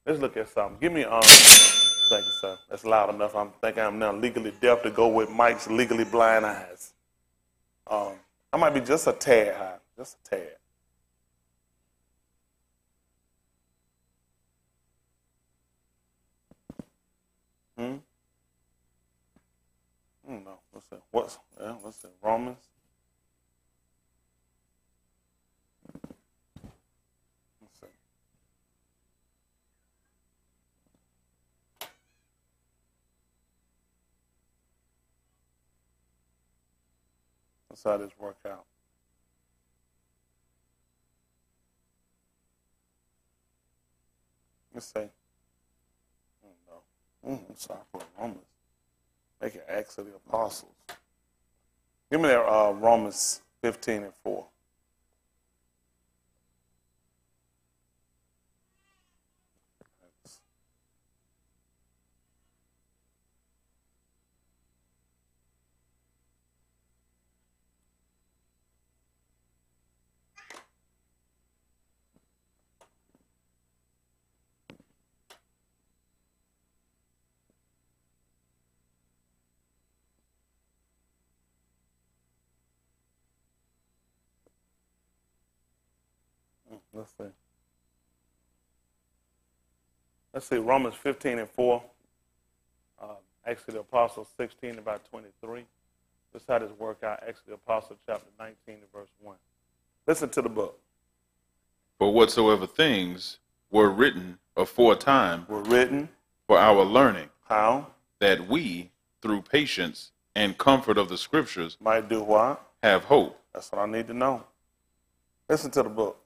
Let's look at something. Give me thank you, sir. That's loud enough. I think I'm now legally deaf to go with Mike's legally blind eyes. I might be just a tad high, just a tad. No. Let's see. Romans. Let's see. Let's how this work out. Let's see. No. Sorry for Romans. Make it Acts of the Apostles. Give me that Romans 15:4. Let's see. Romans 15:4. Acts of the Apostles 16 about 23. This is how this work out. Acts of the Apostles chapter 19 and verse 1. Listen to the book. For whatsoever things were written aforetime were written for our learning. How? That we, through patience and comfort of the scriptures, might do what? Have hope. That's what I need to know. Listen to the book.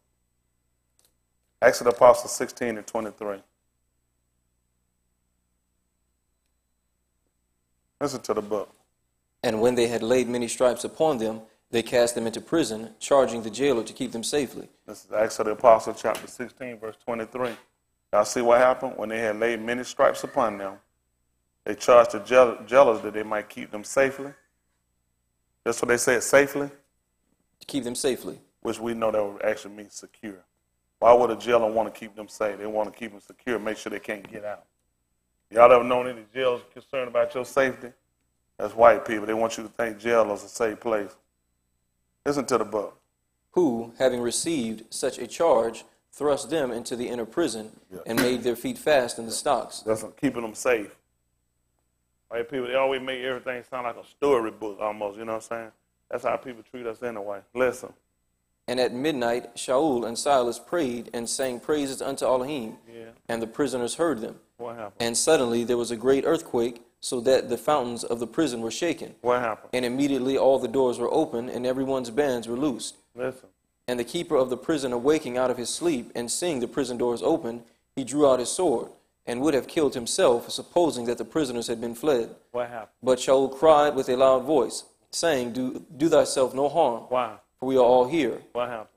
Acts of the Apostles 16 and 23. Listen to the book. And when they had laid many stripes upon them, they cast them into prison, charging the jailer to keep them safely. This is Acts of the Apostles chapter 16, verse 23. Y'all see what happened? When they had laid many stripes upon them, they charged the jailers that they might keep them safely. That's what they said, safely? To keep them safely. Which we know that would actually mean secure. Why would a jailer want to keep them safe? They want to keep them secure, make sure they can't get out. Y'all ever known any jailers concerned about your safety? That's white people. They want you to think jail is a safe place. Listen to the book. Who, having received such a charge, thrust them into the inner prison and made their feet fast in the stocks. That's keeping them safe. White people, they always make everything sound like a storybook almost, you know what I'm saying? That's how people treat us anyway. Listen. And at midnight, Shaul and Silas prayed and sang praises unto Elohim, and the prisoners heard them. What happened? And suddenly there was a great earthquake, so that the fountains of the prison were shaken. What happened? And immediately all the doors were open, and everyone's bands were loosed. Listen. And the keeper of the prison, awaking out of his sleep, and seeing the prison doors open, he drew out his sword, and would have killed himself, supposing that the prisoners had been fled. What happened? But Shaul cried with a loud voice, saying, Do thyself no harm. Why? For we are all here. What happened?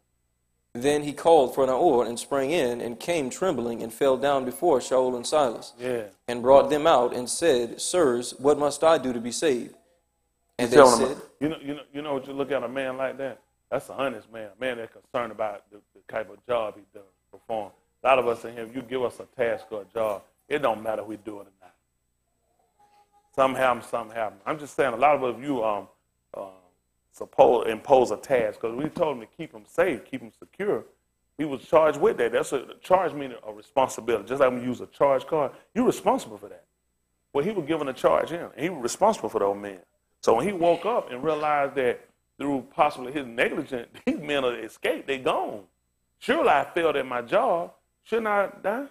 Then he called for an oar and sprang in and came trembling and fell down before Shaul and Silas. And brought them out and said, Sirs, what must I do to be saved? And they said, you know what you look at a man like that? That's an honest man. A man that's concerned about the type of job he does perform. A lot of us in here, if you give us a task or a job, it don't matter if we do it or not. Some happen, some happen. I'm just saying, a lot of us, you impose a task, because we told him to keep him safe, keep him secure. He was charged with that. That's a charge, meaning a responsibility. Just like when you use a charge card, you're responsible for that. Well, he was given a charge in, and he was responsible for those men. So when he woke up and realized that through possibly his negligence, these men are escaped, they gone. Surely I failed at my job. Shouldn't I die?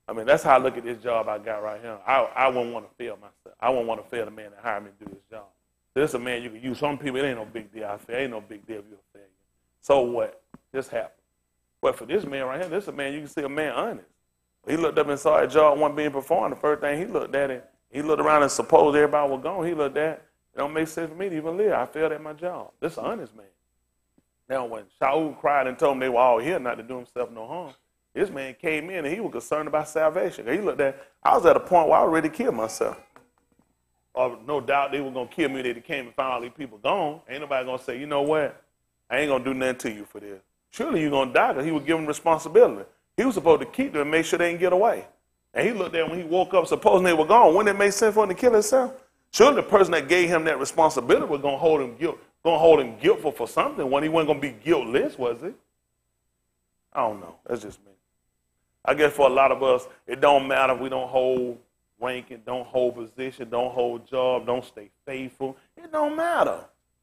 I mean, that's how I look at this job I got right here. I wouldn't want to fail myself. I wouldn't want to fail the man that hired me to do this job. This is a man you can use. Some people, it ain't no big deal. I fail. It ain't no big deal if you're a failure. So what? This happened. But for this man right here, this is a man, you can see a man honest. He looked up and saw a job wasn't being performed. The first thing he looked at it, he looked around and supposed everybody was gone. He looked at it don't make sense for me to even live. I failed at my job. This is an honest man. Now, when Shaul cried and told him they were all here not to do himself no harm, this man came in and he was concerned about salvation. He looked at, I was at a point where I was ready to kill myself. Or no doubt they were going to kill me. They came and found all these people gone. Ain't nobody going to say, you know what? I ain't going to do nothing to you for this. Surely you're going to die, because he was given responsibility. He was supposed to keep them and make sure they didn't get away. And he looked at when he woke up, supposing they were gone. Wouldn't it make sense for him to kill himself? Surely the person that gave him that responsibility was going to hold him guiltful for something when he wasn't going to be guiltless, was he? I don't know. That's just me. I guess for a lot of us, it don't matter if we don't hold ranking, don't hold position, don't hold job, don't stay faithful. It don't matter.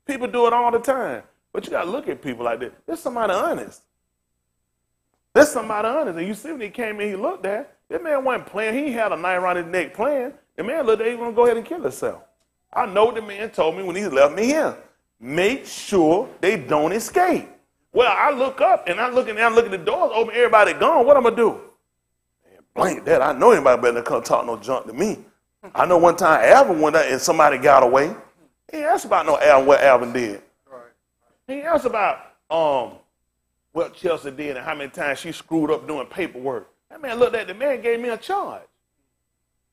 People do it all the time. But you got to look at people like this. There's somebody honest. There's somebody honest. And you see when he came in, he looked at, that man wasn't playing. He had a knife around his neck playing. The man looked at, he was going to go ahead and kill himself. I know what the man told me when he left me here. Make sure they don't escape. Well, I look up and I'm looking at the doors open, everybody gone. What I'm going to do? Man, blank that. I know anybody better come talk no junk to me. I know one time Alvin went out and somebody got away. He ain't asked about no Alvin, what Alvin did. He ain't asked about what Chelsea did and how many times she screwed up doing paperwork. That man looked at the man, gave me a charge.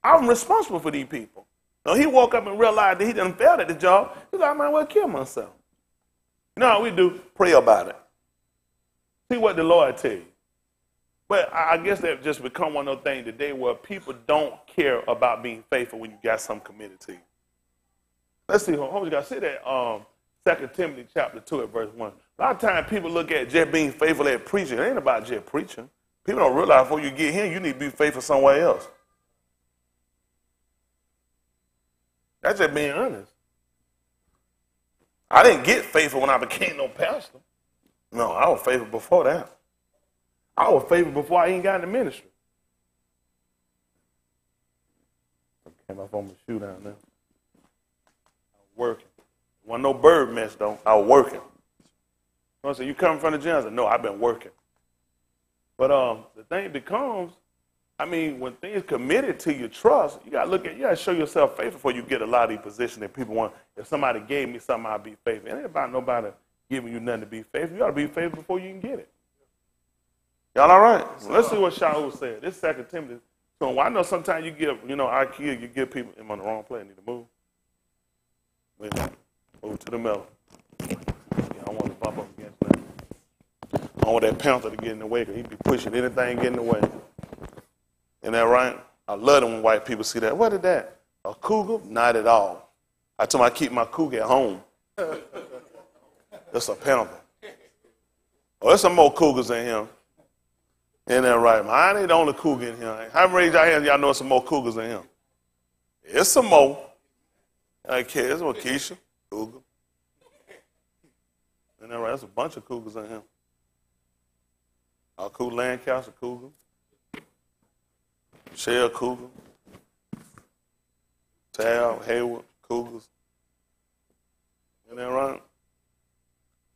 I'm responsible for these people. Now, he woke up and realized that he done failed at the job. He's like, I might well kill myself. You know how we do? Pray about it. See what the Lord tell you. But I guess that just become one of those things today where people don't care about being faithful when you got something committed to you. Let's see, hold on, you got to see that 2 Timothy chapter 2 at verse 1. A lot of times people look at just being faithful at preaching. It ain't about just preaching. People don't realize before you get here, you need to be faithful somewhere else. That's just being honest. I didn't get faithful when I became no pastor. No, I was faithful before that. I was faithful before I even got in the ministry. I came up on my shoe down there. I was working. Wasn't no bird mess, though. I was working. I said, you coming from the gym? I said, no, I've been working. But the thing becomes, I mean, when things committed to your trust, you got to show yourself faithful before you get a lot of these positions that people want. If somebody gave me something, I'd be faithful. It ain't about nobody giving you nothing to be faithful. You got to be faithful before you can get it. Y'all all right? So let's see what Shaul said. This 2 Timothy. So I know sometimes you give, our kids, you give people, I'm on the wrong play, I need to move. Wait a minute. Move to the middle. Yeah, I want to bump up against that. I don't want that Panther to get in the way because he be pushing anything get in the way. Isn't that right? I love it when white people see that. What is that? A cougar? Not at all. I told him I keep my cougar at home. That's a Panther. Oh, there's some more cougars in here. Isn't that right? I ain't the only cougar in here. How many raise your hands? Y'all know there's some more cougars in here. It's some more. Okay, there's one Keisha. Cougar. Isn't that right? There's a bunch of cougars in here. Cougar Lancaster, cougar. Shell, cougar. Tab, Hayward, cougars. Isn't that right?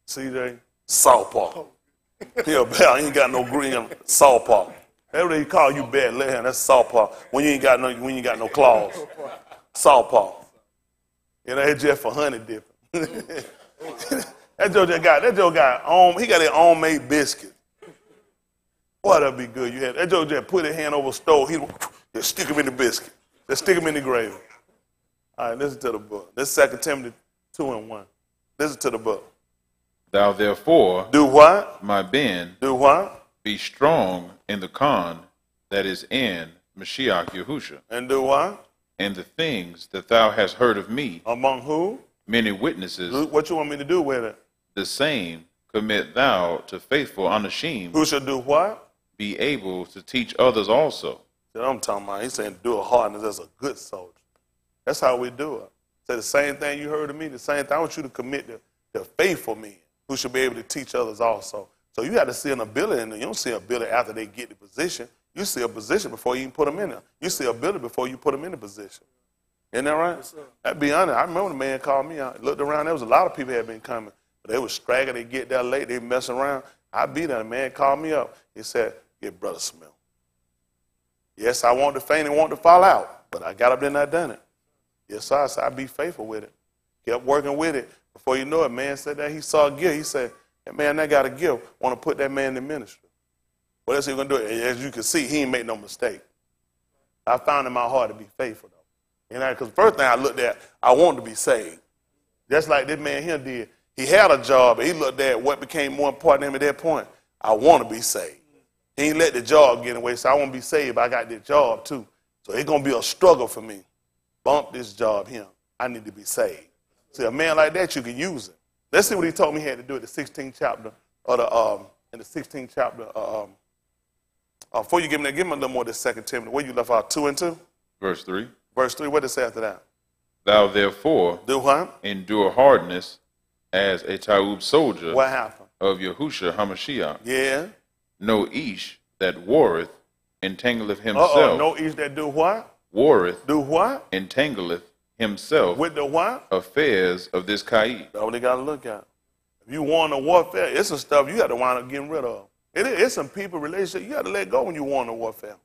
CJ, Southpaw. He ain't got no green Southpaw. That's what they call you bad leg. That's Southpaw. When you ain't got no claws. Southpaw. It's just for honey dipping. That Joe got he got his own made biscuit. Boy, that'd be good. That Joe just put his hand over the stove. He just stick him in the biscuit. Just stick him in the gravy. All right, listen to the book. This is 2 Timothy 2:1. Listen to the book. Thou therefore, do what? My Ben, do what? Be strong in the con that is in Mashiach Yahusha. And do what? And the things that thou hast heard of me. Among who? Many witnesses. What you want me to do with it? The same commit thou to faithful unashamed. Who should do what? Be able to teach others also. That's what I'm talking about. He's saying do a hardness as a good soldier. That's how we do it. Say the same thing you heard of me, the same thing. I want you to commit to faithful men who should be able to teach others also. So you have to see an ability in them. You don't see an ability after they get the position. You see a position before you even put them in there. You see ability before you put them in the position. Isn't that right? Yes, I'd be honest. I remember the man called me out. Looked around. There was a lot of people that had been coming. But they were straggling. They get there late. They mess around. I'd be there. The man called me up. He said, get Brother Smith. Yes, I want to faint and want to fall out. But I got up there and I done it. Yes, sir. I said, I'd be faithful with it. Kept working with it. Before you know it, man said that he saw a gift. He said, that man, that got a gift. Want to put that man in the ministry. What else he going to do? As you can see, he ain't make no mistake. I found in my heart to be faithful, though. Because the first thing I looked at, I wanted to be saved. Just like this man here did. He had a job, but he looked at what became more important to him at that point. I want to be saved. He ain't let the job get away, so I won't be saved. I got this job too. So it's going to be a struggle for me. Bump this job here. I need to be saved. See, a man like that, you can use it. Let's see what he told me he had to do at the 16th chapter, or in the 16th chapter. Before you give me a little more of this 2 Timothy. Where you left out 2 and 2? Verse 3. Verse 3, what did it say after that? Thou therefore do what? Endure hardness as a Taub soldier. What happened? Of Yahushua HaMashiach. Yeah. No ish that warreth entangleth himself. No ish that do what? Warreth. Do what? Entangleth himself. With the what? Affairs of this Kaid. That's what they got to look at. If you want a warfare, it's some stuff you got to wind up getting rid of. It's some people, relationship you got to let go when you want a warfare.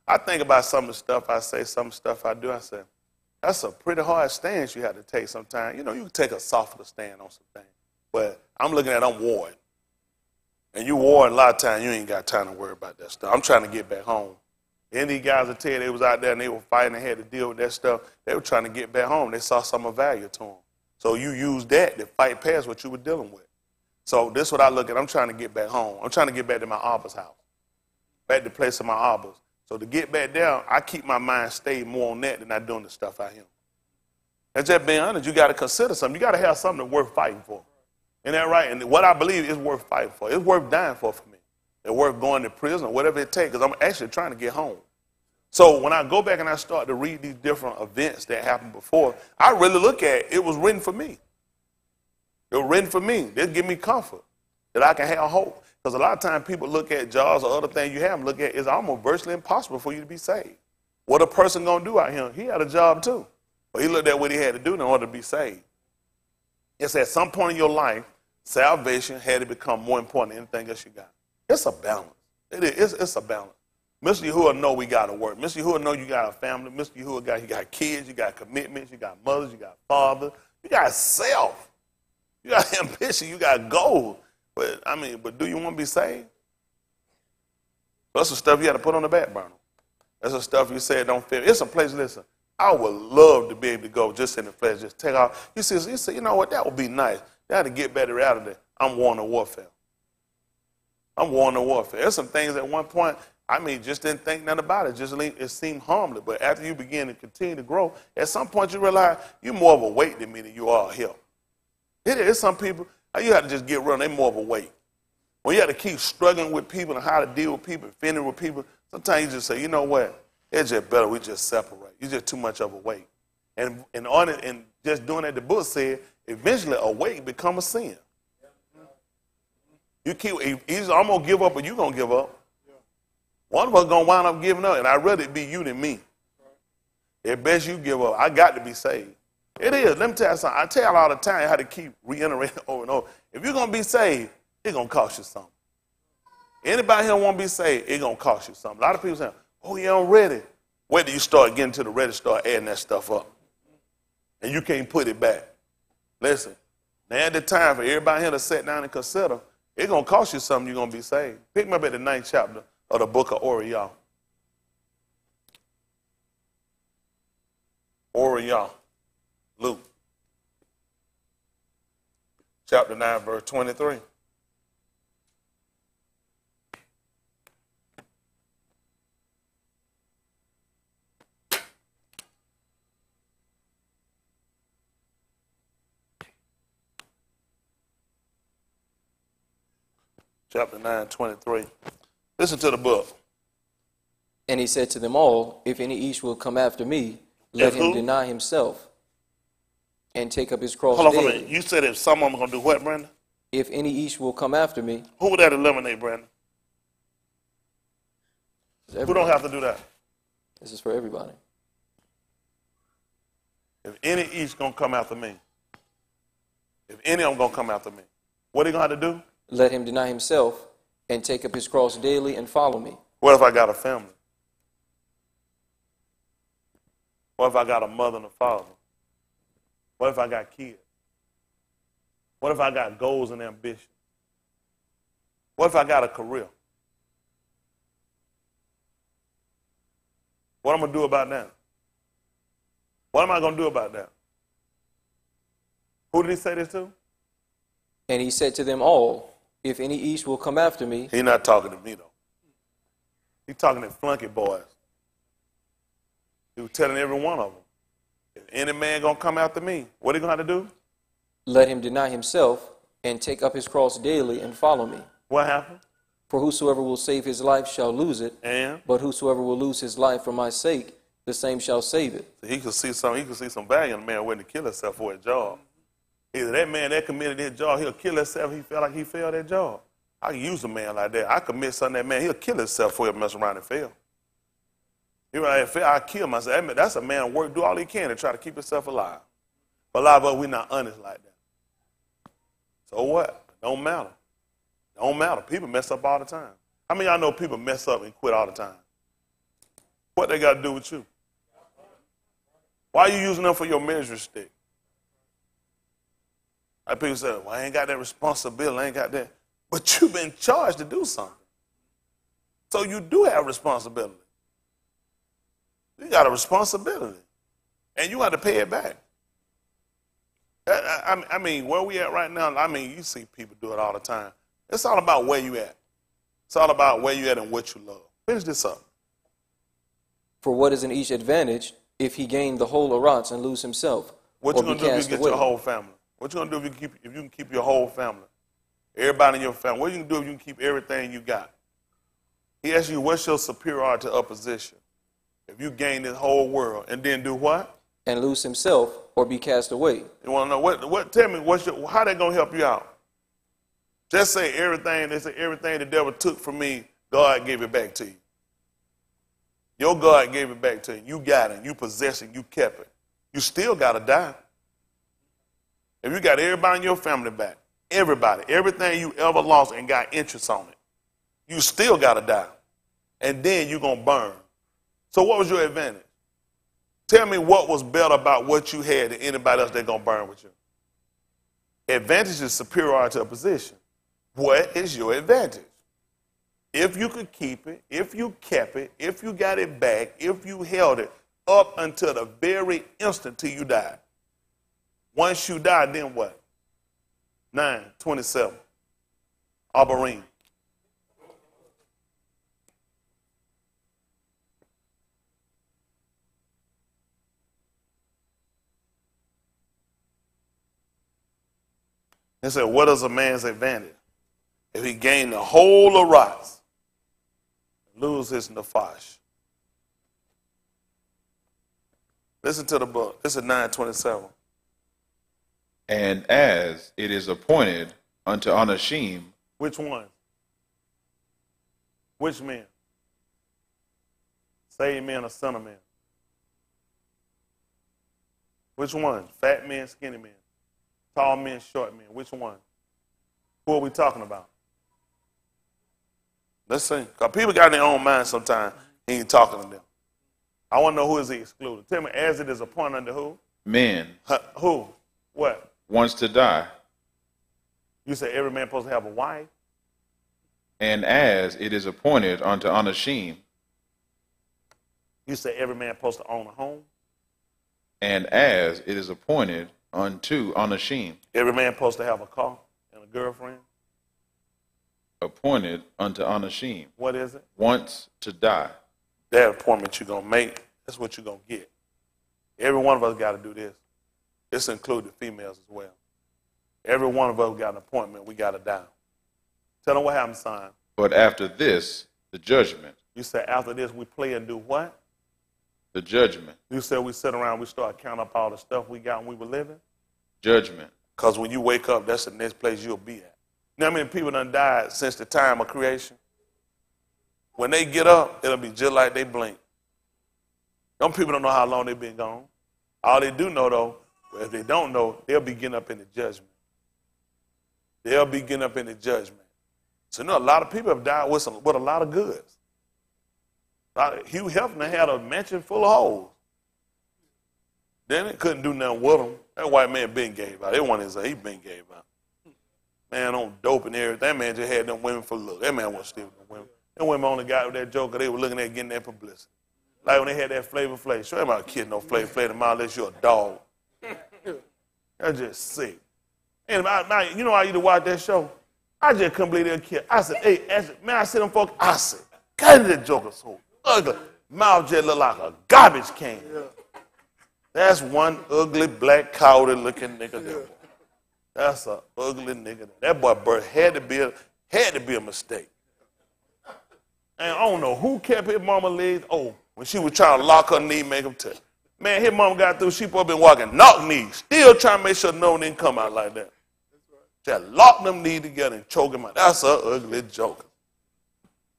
I think about some of the stuff I say, some stuff I do. I say, that's a pretty hard stance you have to take sometimes. You know, you can take a softer stand on some things. But I'm looking at I'm warring. And you warring a lot of times, you ain't got time to worry about that stuff. I'm trying to get back home. And these guys will tell you they was out there and they were fighting and had to deal with that stuff. They were trying to get back home. They saw some of value to them. So you use that to fight past what you were dealing with. So this is what I look at. I'm trying to get back home. I'm trying to get back to my Abba's house. Back to the place of my Abba's. So to get back down, I keep my mind stayed more on that than I doing the stuff out here. And just being honest, you got to consider something. You got to have something that's worth fighting for. Isn't that right? And what I believe is worth fighting for. It's worth dying for me. It's worth going to prison, whatever it takes, because I'm actually trying to get home. So when I go back and I start to read these different events that happened before, I really look at it was written for me. It was written for me. They give me comfort that I can have hope. Because a lot of times people look at jobs or other things you have, look at it's almost virtually impossible for you to be saved. What a person going to do out here? He had a job too. But he looked at what he had to do in order to be saved. It's at some point in your life, salvation had to become more important than anything else you got. It's a balance. It is. It's a balance. Mr. Yahuwah know we got to work. Mr. Yahuwah know you got a family. Mr. Yahuwah you got kids. You got commitments. You got mothers. You got fathers. You got self. You got ambition. You got goals. But do you want to be saved? That's the stuff you got to put on the back burner. That's the stuff you said don't fit. It's a place, listen, I would love to be able to go just in the flesh, just take off. You say, you know what, that would be nice. That to get better out of there. I'm warring a warfare. I'm warring a warfare. There's some things at one point, just didn't think nothing about it. It seemed harmless. But after you begin to continue to grow, at some point you realize you're more of a weight than me than you are a help. It is some people, you have to just get rid of them. They're more of a weight. When you have to keep struggling with people and how to deal with people, offending with people, sometimes you just say, you know what, it's just better we just separate. You're just too much of a weight. And just doing that, the book said, eventually a weight become a sin. You keep, either I'm going to give up or you're going to give up. One of us going to wind up giving up, and I'd rather it be you than me. At best you give up. I got to be saved. It is. Let me tell you something. I tell you all the time how to keep reiterating over and over. If you're going to be saved, it's going to cost you something. Anybody here want to be saved, it's going to cost you something. A lot of people say, oh, yeah, I'm ready. Wait till you start getting to the ready, start adding that stuff up. And you can't put it back. Listen, now at the time for everybody here to sit down and consider, it's going to cost you something, you're going to be saved. Pick me up at the 9th chapter of the book of Oriel. Oriel, Luke. Chapter 9, verse 23. Chapter 9, 23. Listen to the book. And he said to them all, if any each will come after me, let him deny himself and take up his cross Hold on for a daily. minute. You said if some of them are going to do what, Brandon? If any each will come after me. Who would that eliminate, Brandon? Who don't have to do that? This is for everybody. If any each going to come after me. If any of them going to come after me. What are they going to have to do? Let him deny himself and take up his cross daily and follow me. What if I got a family? What if I got a mother and a father? What if I got kids? What if I got goals and ambition? What if I got a career? What am I going to do about that? What am I going to do about that? Who did he say this to? And he said to them all, if any each will come after me. He's not talking to me, though. He talking to flunky boys. He was telling every one of them, if any man going to come after me, what he going to have to do? Let him deny himself and take up his cross daily and follow me. What happened? For whosoever will save his life shall lose it, but whosoever will lose his life for my sake, the same shall save it. So he could see some value in a man willing to kill himself for a job. Either that man that committed his job, he'll kill himself. He felt like he failed that job. I can use a man like that. I commit something that man, he'll kill himself for him mess around and fail. He like, I kill myself. That's a man work, do all he can to try to keep himself alive. But a lot of us, we're not honest like that. So what? Don't matter. Don't matter. People mess up all the time. How many of y'all know people mess up and quit all the time? What they got to do with you? Why are you using them for your measuring stick? Like people say, well, I ain't got that responsibility, I ain't got that. But you've been charged to do something. So you do have responsibility. You got a responsibility. And you got to pay it back. I mean, where we at right now, I mean, you see people do it all the time. It's all about where you at. It's all about where you at and what you love. Finish this up. For what is in each advantage if he gain the whole Arats and lose himself? What you going to do if you get your whole family? What you going to do if you can keep your whole family? Everybody in your family. What you can do if you can keep everything you got? He asks you, what's your superiority to opposition? If you gain this whole world and then do what? And lose himself or be cast away. You want to know what? Tell me how that gonna help you out? Just say everything. They say everything the devil took from me, God gave it back to you. Your God gave it back to you. You got it. You possessed it. You kept it. You still gotta die. If you got everybody in your family back, everybody, everything you ever lost and got interest on it, you still gotta die, and then you're gonna burn. So what was your advantage? Tell me what was better about what you had than anybody else that's going to burn with you. Advantage is superiority to opposition. What is your advantage? If you could keep it, if you kept it, if you got it back, if you held it up until the very instant till you died. Once you die, then what? 9:27. Arboretum. They said, what is a man's advantage? If he gained the whole Arats, lose his Nephash. Listen to the book. This is 9:27. And as it is appointed unto Anashim. Which one? Which men? Saved men or son of men? Which one? Fat men, skinny men? Tall men, short men? Which one? Who are we talking about? Let's see. Because people got their own mind sometimes. He ain't talking to them. I want to know who is he excluded. Tell me, as it is appointed unto who? Men. Who? What? Wants to die. You say every man supposed to have a wife? And as it is appointed unto Anashim. You say every man supposed to own a home? And as it is appointed unto Anashim. Every man supposed to have a car and a girlfriend? Appointed unto Anashim. What is it? Wants to die. That appointment you're going to make, that's what you're going to get. Every one of us got to do this. This includes the females as well. Every one of us got an appointment we got to die. Tell them what happened, son. But after this, the judgment. You said after this we play and do what? The judgment. You said we sit around, we start counting up all the stuff we got when we were living? Judgment. Because when you wake up, that's the next place you'll be at. You know how many people done died since the time of creation? When they get up, it'll be just like they blink. Some people don't know how long they've been gone. All they do know, though, if they don't know, they'll be getting up in the judgment. They'll be getting up in the judgment. So, you know, a lot of people have died with a lot of goods. Hugh Hefner had a mansion full of hoes. Then it couldn't do nothing with him. That white man been gave out. He been gave out. Man on dope and everything. That man just had them women for look. That man wasn't stealing them women. Them women only got with that joker. They were looking at getting that publicity. Like when they had that Flavor Flav. Sure, I'm not kidding no Flavor Flav tomorrow unless you're a dog. That's just sick. And you know, I used to watch that show. I just couldn't believe they kid. I said, hey, man, I see them folks. I said, God, that joker so ugly. Mouth just look like a garbage can. That's one ugly, black, cowardly looking nigga there. That's an ugly nigga. That boy birth had to be a mistake. And I don't know who kept his mama legs open when she was trying to lock her knee, make him touch. Man, his mama got through, she probably been walking knock knees, still trying to make sure no one didn't come out like that. Just lock them knees together and choke him out. That's an ugly joker.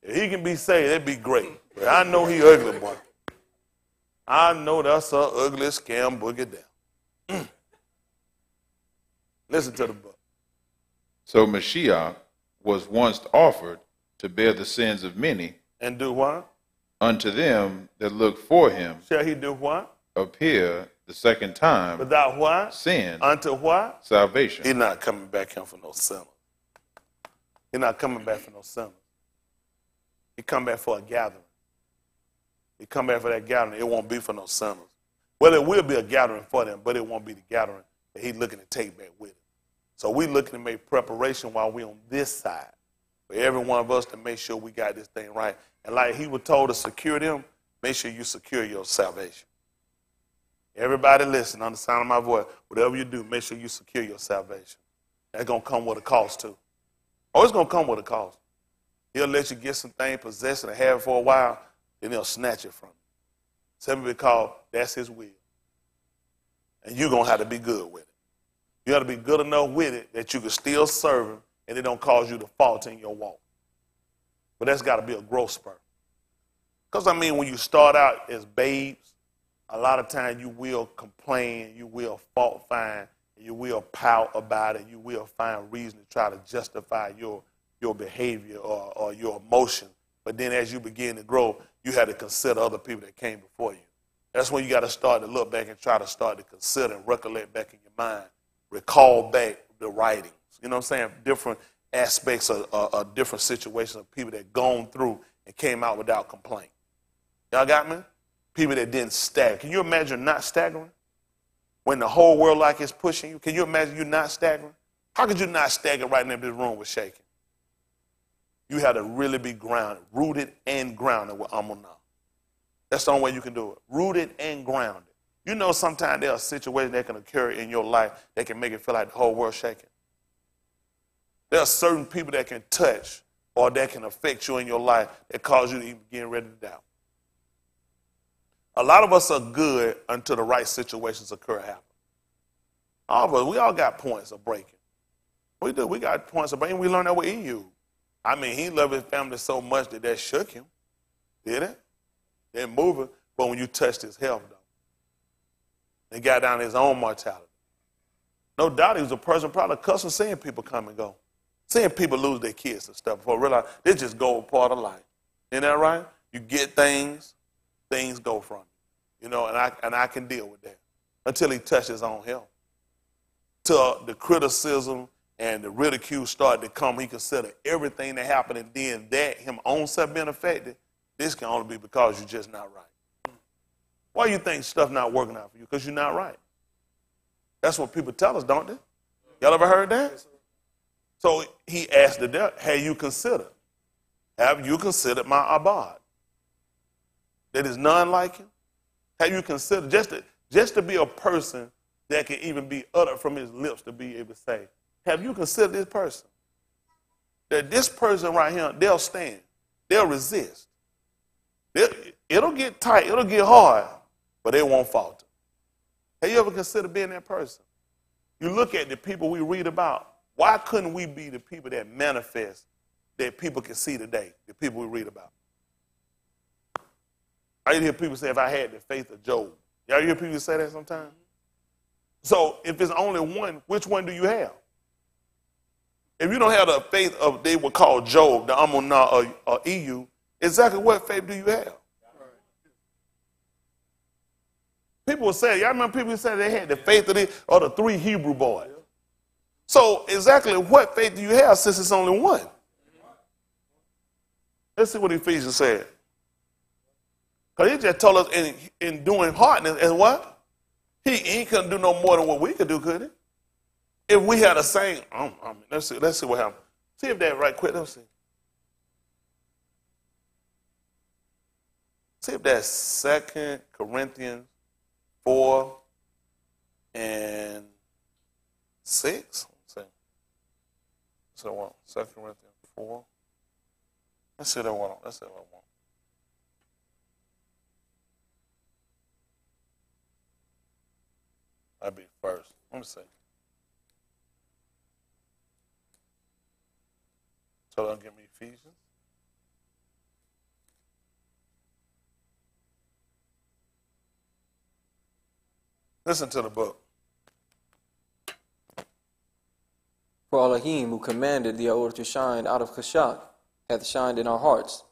If he can be saved, that'd be great. But I know he ugly, boy. I know that's an ugly scam boogie down. Listen to the book. So Mashiach was once offered to bear the sins of many. And do what? Unto them that look for him. Shall he do what? Appear the second time. Without what? Sin. Unto what? Salvation. He's not coming back here for no sinners. He's not coming back for no sinners. He come back for a gathering. He come back for that gathering. It won't be for no sinners. Well, it will be a gathering for them, but it won't be the gathering that he's looking to take back with him. So we're looking to make preparation while we're on this side for every one of us to make sure we got this thing right. And like he was told to secure them, make sure you secure your salvation. Everybody listen, on the sound of my voice, whatever you do, make sure you secure your salvation. That's going to come with a cost too. Oh, it's going to come with a cost. He'll let you get some things, possess it, and have it for a while, then he'll snatch it from you. Simply because that's his will. And you're going to have to be good with it. You got to be good enough with it that you can still serve him and it don't cause you to falter in your walk. But that's got to be a growth spurt. Because, I mean, when you start out as babes, a lot of times you will complain, you will fault find, you will pout about it, you will find reason to try to justify your behavior or your emotion. But then as you begin to grow, you have to consider other people that came before you. That's when you got to start to look back and try to start to consider and recollect back in your mind, recall back the writings. You know what I'm saying? Different aspects of different situations of people that gone through and came out without complaint. Y'all got me? People that didn't stagger. Can you imagine not staggering? When the whole world like is pushing you, can you imagine you not staggering? How could you not stagger right now if this room was shaking? You had to really be grounded, rooted and grounded with Amunah. That's the only way you can do it. Rooted and grounded. You know sometimes there are situations that can occur in your life that can make it feel like the whole world's shaking. There are certain people that can touch or that can affect you in your life that cause you to even get ready to doubt. A lot of us are good until the right situations occur happen. All of us, we all got points of breaking. We do. We got points of breaking. We learned that with EU. I mean, he loved his family so much that shook him. Did it? Didn't move it. But when you touched his health, though, he got down to his own mortality. No doubt he was a person probably accustomed to seeing people come and go. Seeing people lose their kids and stuff before realize they just go a part of life. Isn't that right? You get things go from you. You know, and I can deal with that until he touched his own health. Till the criticism and the ridicule started to come, he considered everything that happened, and then that him own self being affected, this can only be because you're just not right. Why you think stuff not working out for you? Because you're not right. That's what people tell us, don't they? Y'all ever heard that? So he asked the devil, have you considered my abad? That is none like him? Have you considered, just to be a person that can even be uttered from his lips to be able to say, have you considered this person? That this person right here, they'll stand. They'll resist. It'll get tight. It'll get hard, but they won't falter. Have you ever considered being that person? You look at the people we read about. Why couldn't we be the people that manifest that people can see today, the people we read about? I hear people say, if I had the faith of Job. Y'all hear people say that sometimes? So if it's only one, which one do you have? If you don't have the faith of, they would call Job, the Amunah or EU, exactly what faith do you have? People will say, y'all remember people say they had the faith of the three Hebrew boys. So exactly what faith do you have since it's only one? Let's see what Ephesians said. Because he just told us in doing hardness, and what? He couldn't do no more than what we could do, could he? If we had a same, let's see what happened. See if that right quick, let's see. See if that's 2 Corinthians 4 and 6. So what? 2 Corinthians 4. Let's see that one. Let's see what I want. I'll be first. Let me see. So don't give me Ephesians. Listen to the book. For Elohim, who commanded the Aor to shine out of Kashak, hath shined in our hearts,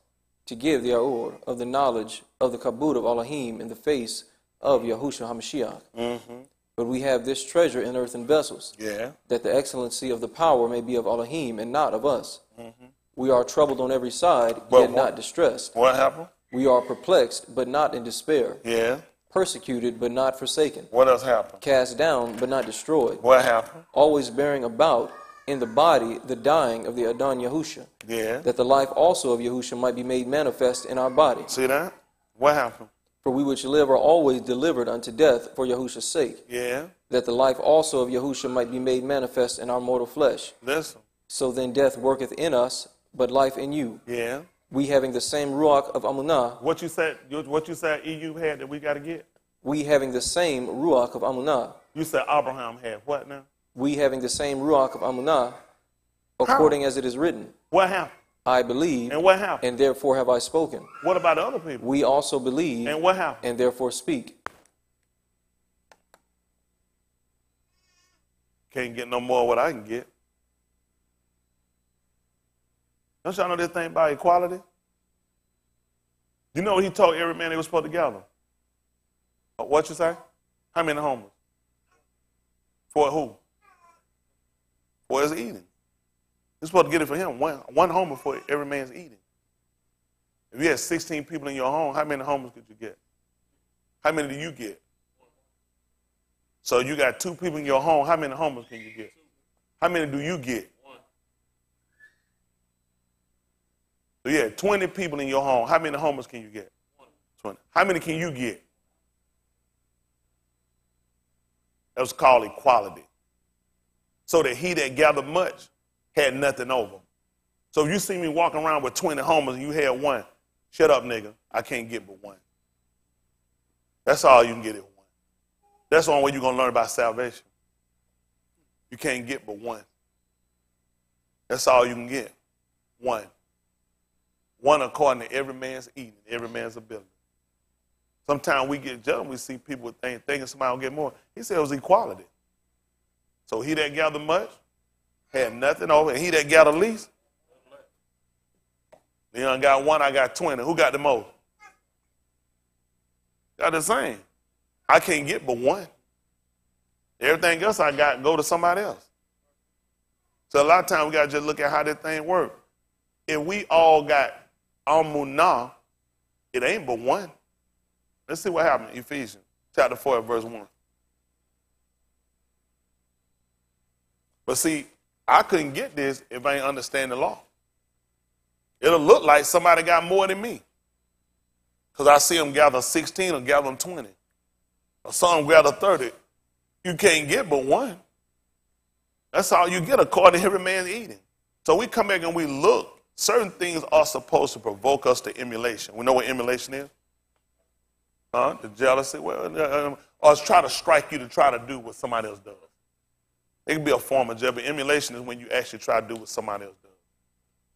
to give the Aor of the knowledge of the kabut of Elohim in the face of Yahushua HaMashiach. Mm-hmm. But we have this treasure in earthen vessels, that the excellency of the power may be of Elohim and not of us. Mm-hmm. We are troubled on every side, yet not distressed. What happened? We are perplexed, but not in despair. Yeah. Persecuted, but not forsaken. What else happened? Cast down, but not destroyed. What happened? Always bearing about in the body the dying of the Adon Yahusha, that the life also of Yahusha might be made manifest in our body. See that? What happened? For we which live are always delivered unto death for Yahusha's sake, that the life also of Yahusha might be made manifest in our mortal flesh. Listen. So then death worketh in us, but life in you. Yeah. We having the same ruach of Amunah. What you said EU had that we got to get? We having the same ruach of Amunah. You said Abraham had what now? We having the same ruach of Amunah, according as it is written. What happened? I believe. And what happened? And therefore have I spoken. What about other people? We also believe. And what happened? And therefore speak. Can't get no more what I can get. Don't y'all know this thing about equality? You know what he told every man they was supposed to gather? What you say? How many homeless? For who? For his eating. You're supposed to get it for him. One homeless for every man's eating. If you had 16 people in your home, how many homeless could you get? How many do you get? So you got 2 people in your home. How many homeless can you get? How many do you get? So you had 20 people in your home. How many homeless can you get? 20. How many can you get? That was called equality. So that he that gathered much had nothing over. So if you see me walking around with 20 homeless and you had 1, shut up, nigga. I can't get but 1. That's all you can get at 1. That's the only way you're going to learn about salvation. You can't get but 1. That's all you can get. 1. 1 according to every man's eating, every man's ability. Sometimes we get judged, we see people thinking somebody will get more. He said it was equality. So he that gathered much had nothing over, and he that gathered least, Leon got 1, I got 20. Who got the most? Got the same. I can't get but 1. Everything else I got go to somebody else. So a lot of times we got to just look at how this thing works. If we all got Amunah, it ain't but 1. Let's see what happened in Ephesians chapter 4, verse 1. But see, I couldn't get this if I ain't understand the law. It'll look like somebody got more than me. Because I see them gather 16 or gather 20. Or some gather 30. You can't get but 1. That's all you get according to every man's eating. So we come back and we look. Certain things are supposed to provoke us to emulation. We know what emulation is? The jealousy. Or it's try to strike you to try to do what somebody else does. It can be a form of jealousy. Emulation is when you actually try to do what somebody else does.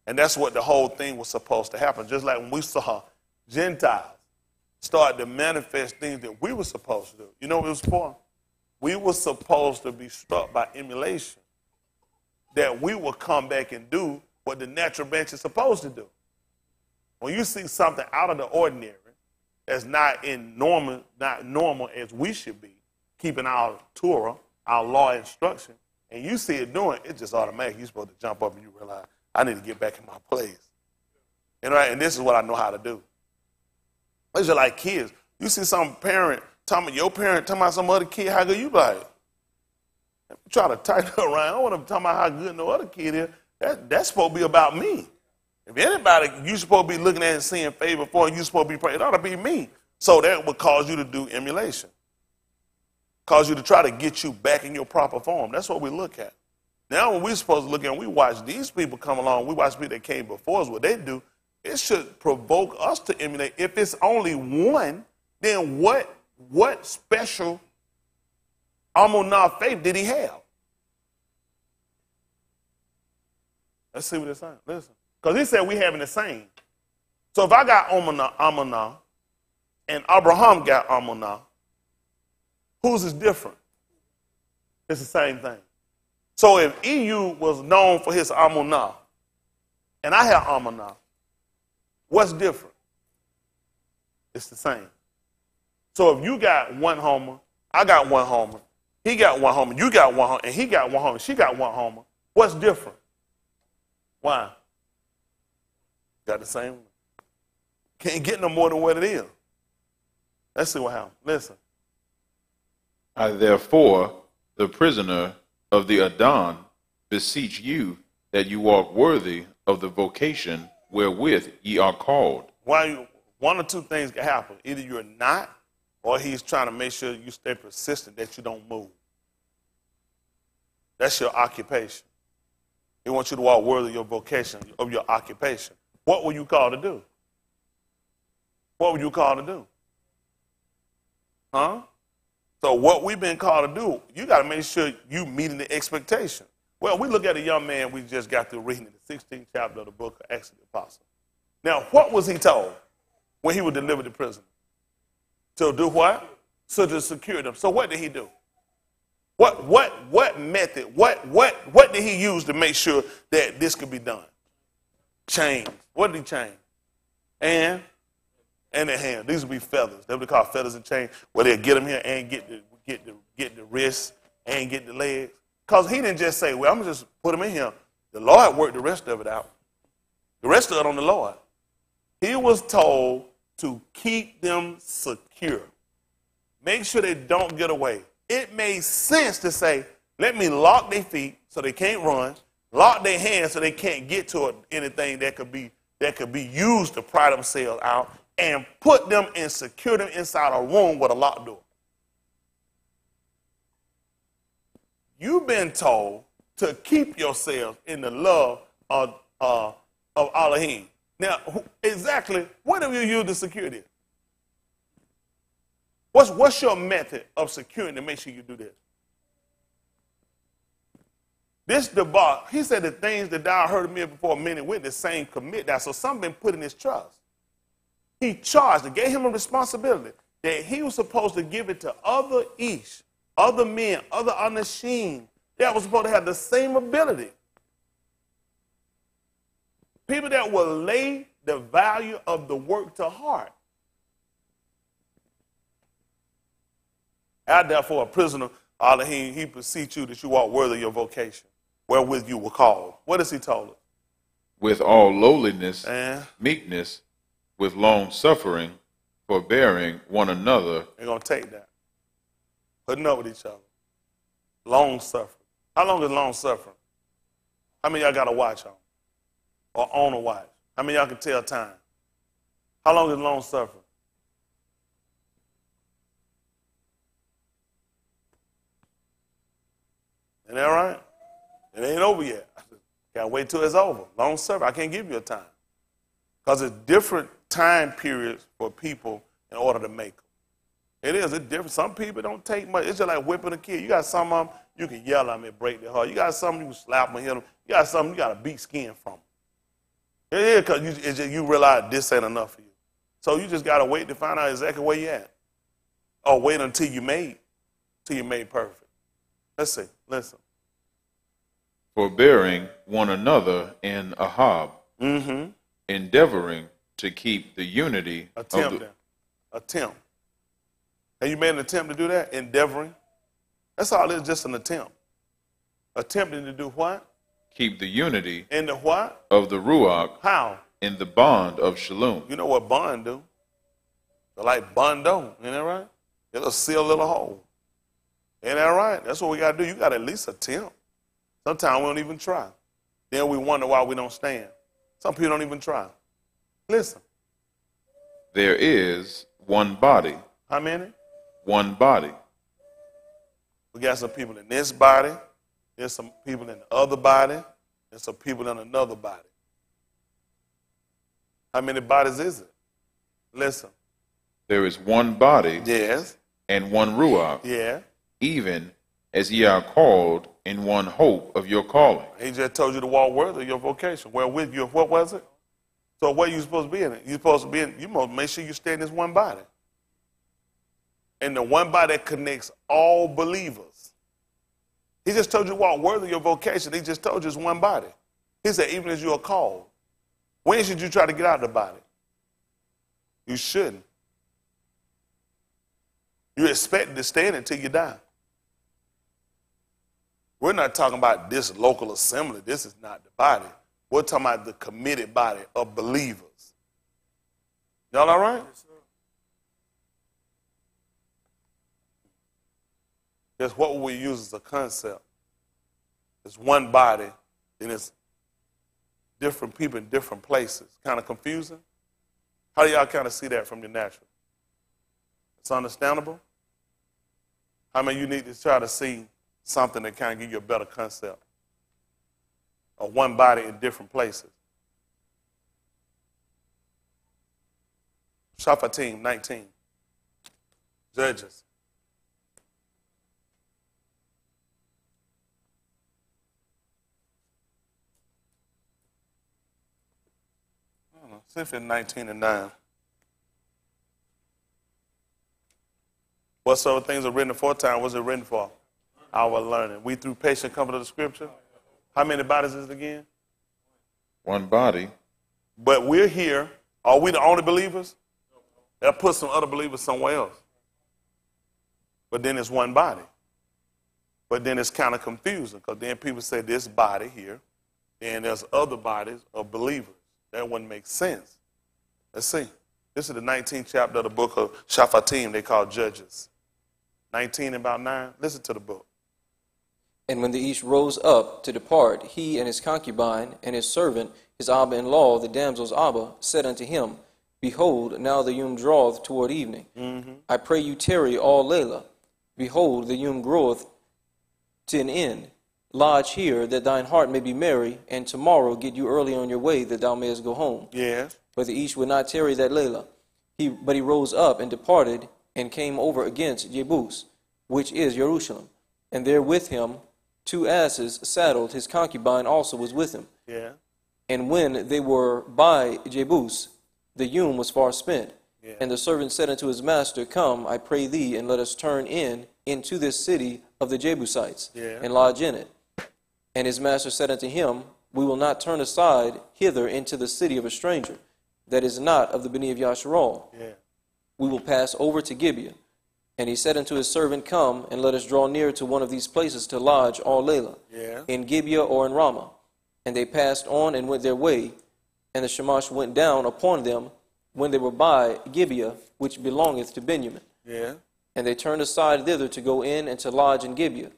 And that's what the whole thing was supposed to happen. Just like when we saw Gentiles start to manifest things that we were supposed to do. You know what it was for? We were supposed to be struck by emulation. That we will come back and do what the natural bench is supposed to do. When you see something out of the ordinary that's not normal as we should be, keeping our Torah, our law instruction, and you see it doing, it's just automatic. You're supposed to jump up and you realize, I need to get back in my place. And this is what I know how to do. It's just like kids. You see some parent talking about some other kid, how good you like? Try to tighten her around. I don't want to talk about how good no other kid is. That's supposed to be about me. If anybody you supposed to be looking at and seeing favor for, and you supposed to be praying, it ought to be me. So that would cause you to do emulation. Cause you to try to get you back in your proper form. That's what we look at. Now when we're supposed to look at, we watch these people come along, we watch people that came before us, what they do, it should provoke us to emulate. If it's only one, then what special Amunah faith did he have? Let's see what it's saying. Listen. Because he said we having the same. So if I got Amunah and Abraham got Amunah, whose is different? It's the same thing. So if EU was known for his Amunah and I have Amunah, what's different? It's the same. So if you got one homer, I got one homer, he got one homer, you got one homer, and he got one homer, she got one homer, what's different? Why? Got the same one. Can't get no more than what it is. Let's see what happens. Listen. I therefore, the prisoner of the Adon, beseech you that you walk worthy of the vocation wherewith ye are called. One or two things can happen. Either you're not, or he's trying to make sure you stay persistent, that you don't move. That's your occupation. He wants you to walk worthy of your vocation, of your occupation. What were you called to do? What were you called to do? Huh? So what we've been called to do, you got to make sure you meeting the expectation. Well, we look at a young man we just got through reading in the 16th chapter of the book of Acts of the Apostle. Now, what was he told when he was delivered to prison? To do what? So to secure them. So what did he do? What method, what did he use to make sure that this could be done? Chains. What did he chain? And the hand. These would be feathers. They would be called feathers and chains, where they'll get them here and get the wrists and get the legs. Because he didn't just say, well, I'm going to just put them in here. The Lord worked the rest of it out. The rest of it on the Lord. He was told to keep them secure. Make sure they don't get away. It made sense to say, let me lock their feet so they can't run, lock their hands so they can't get to anything that could be used to pry themselves out, and put them and secure them inside a room with a locked door. You've been told to keep yourself in the love of Elohim. Now, exactly what have you used to secure this? What's your method of securing to make sure you do this? This debar, he said the things that thou heard of me before many with the same commit thou. So some been put in his trust. He charged and gave him a responsibility that he was supposed to give it to other ish, other men, other anashim that was supposed to have the same ability. People that will lay the value of the work to heart. I therefore, a prisoner, Elohim, he beseech you that you walk worthy of your vocation, wherewith you were called. What has he told us? With all lowliness, meekness, with long suffering, forbearing one another. They're going to take that. Putting up with each other. Long suffering. How long is long suffering? How many y'all got a watch on? Or on a watch? How many y'all can tell time? How long is long suffering? Isn't that right? It ain't over yet. Got to wait till it's over. Long suffering. I can't give you a time. Because it's different time periods for people in order to make them. It is. It's different. Some people don't take much. It's just like whipping a kid. You got some of them, you can yell at them and break their heart. You got some, you can slap them and hit them. You got some, you got to beat skin from them. It is because you realize this ain't enough for you. So you just got to wait to find out exactly where you're at. Or wait until you're made perfect. Let's see. Listen. Forbearing one another in Ahab. Mm-hmm. Endeavoring to keep the unity. Attempt. Have you made an attempt to do that? Endeavoring. That's all it is, just an attempt. Attempting to do what? Keep the unity. In the what? Of the Ruach. How? In the bond of Shalom. You know what bond do? They're like bondo, isn't that right? It'll seal a little hole. Ain't that right? That's what we got to do. You got to at least attempt. Sometimes we don't even try. Then we wonder why we don't stand. Some people don't even try. Listen. There is one body. How many? One body. We got some people in this body. There's some people in the other body. There's some people in another body. How many bodies is it? Listen. There is one body. Yes. And one ruach. Yeah. Even as ye are called in one hope of your calling. He just told you to walk worthy of your vocation. Wherewith you, what was it? So where you supposed to be in it? You're supposed to be in, you must make sure you stay in this one body. And the one body that connects all believers. He just told you to walk worthy of your vocation. He just told you it's one body. He said, even as you are called. When should you try to get out of the body? You shouldn't. You expect to stay in it until you die. We're not talking about this local assembly. This is not the body. We're talking about the committed body of believers. Y'all all right? Yes, sir. That's what we use as a concept. It's one body, and it's different people in different places. Kind of confusing? How do y'all kind of see that from the natural? It's understandable? How many of you need to try to see something that kind of give you a better concept of one body in different places? Shaphatim 19. Judges. I don't know, Symphony 19 and 9. Whatsoever things are written aforetime, what's it written for? Our learning. We through patient comfort of the scripture. How many bodies is it again? One body. But we're here. Are we the only believers? They'll put some other believers somewhere else. But then it's one body. But then it's kind of confusing because then people say this body here, and there's other bodies of believers. That wouldn't make sense. Let's see. This is the 19th chapter of the book of Shaphatim they call Judges. 19 and about 9. Listen to the book. And when the east rose up to depart, he and his concubine and his servant, his Abba-in-law, the damsel's Abba, said unto him, Behold, now the ewe draweth toward evening. I pray you tarry all Layla. Behold, the ewe groweth to an end. Lodge here, that thine heart may be merry, and tomorrow get you early on your way, that thou mayest go home. Yes. But the east would not tarry that Layla. But he rose up and departed, and came over against Jebus, which is Jerusalem. And there with him 2 asses saddled, his concubine also was with him. Yeah. And when they were by Jebus, the ewe was far spent. Yeah. And the servant said unto his master, Come, I pray thee, and let us turn into this city of the Jebusites, and lodge in it. And his master said unto him, We will not turn aside hither into the city of a stranger, that is not of the Beni of Yasharal. Yeah. We will pass over to Gibeah. And he said unto his servant, Come, and let us draw near to one of these places to lodge all Layla, in Gibeah or in Ramah. And they passed on and went their way, and the Shamash went down upon them when they were by Gibeah, which belongeth to Benjamin. Yeah. And they turned aside thither to go in and to lodge in Gibeah.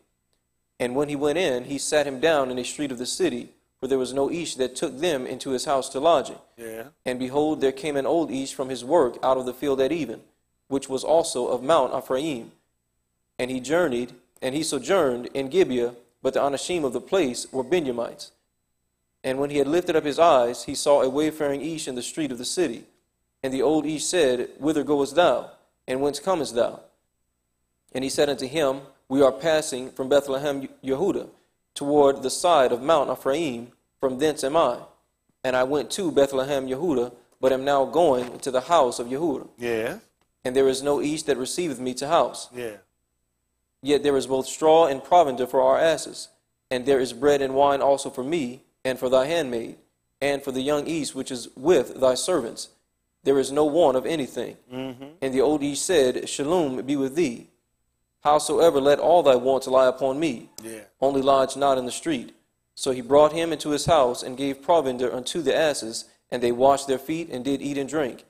And when he went in, he sat him down in a street of the city, for there was no Ish that took them into his house to lodging. Yeah. And behold, there came an old Ish from his work out of the field at even, which was also of Mount Ephraim. And he sojourned in Gibeah, but the Anashim of the place were Benjamites. And when he had lifted up his eyes, he saw a wayfaring Ish in the street of the city. And the old Ish said, Whither goest thou? And whence comest thou? And he said unto him, We are passing from Bethlehem Yehudah toward the side of Mount Ephraim, from thence am I. And I went to Bethlehem Yehudah, but am now going to the house of Yehudah. Yeah. And there is no Ish that receiveth me to house. Yeah. Yet there is both straw and provender for our asses, and there is bread and wine also for me, and for thy handmaid, and for the young Ish which is with thy servants. There is no want of anything. And the old Ish said, Shalom be with thee. Howsoever, let all thy wants lie upon me. Only lodge not in the street. So he brought him into his house, and gave provender unto the asses, and they washed their feet, and did eat and drink.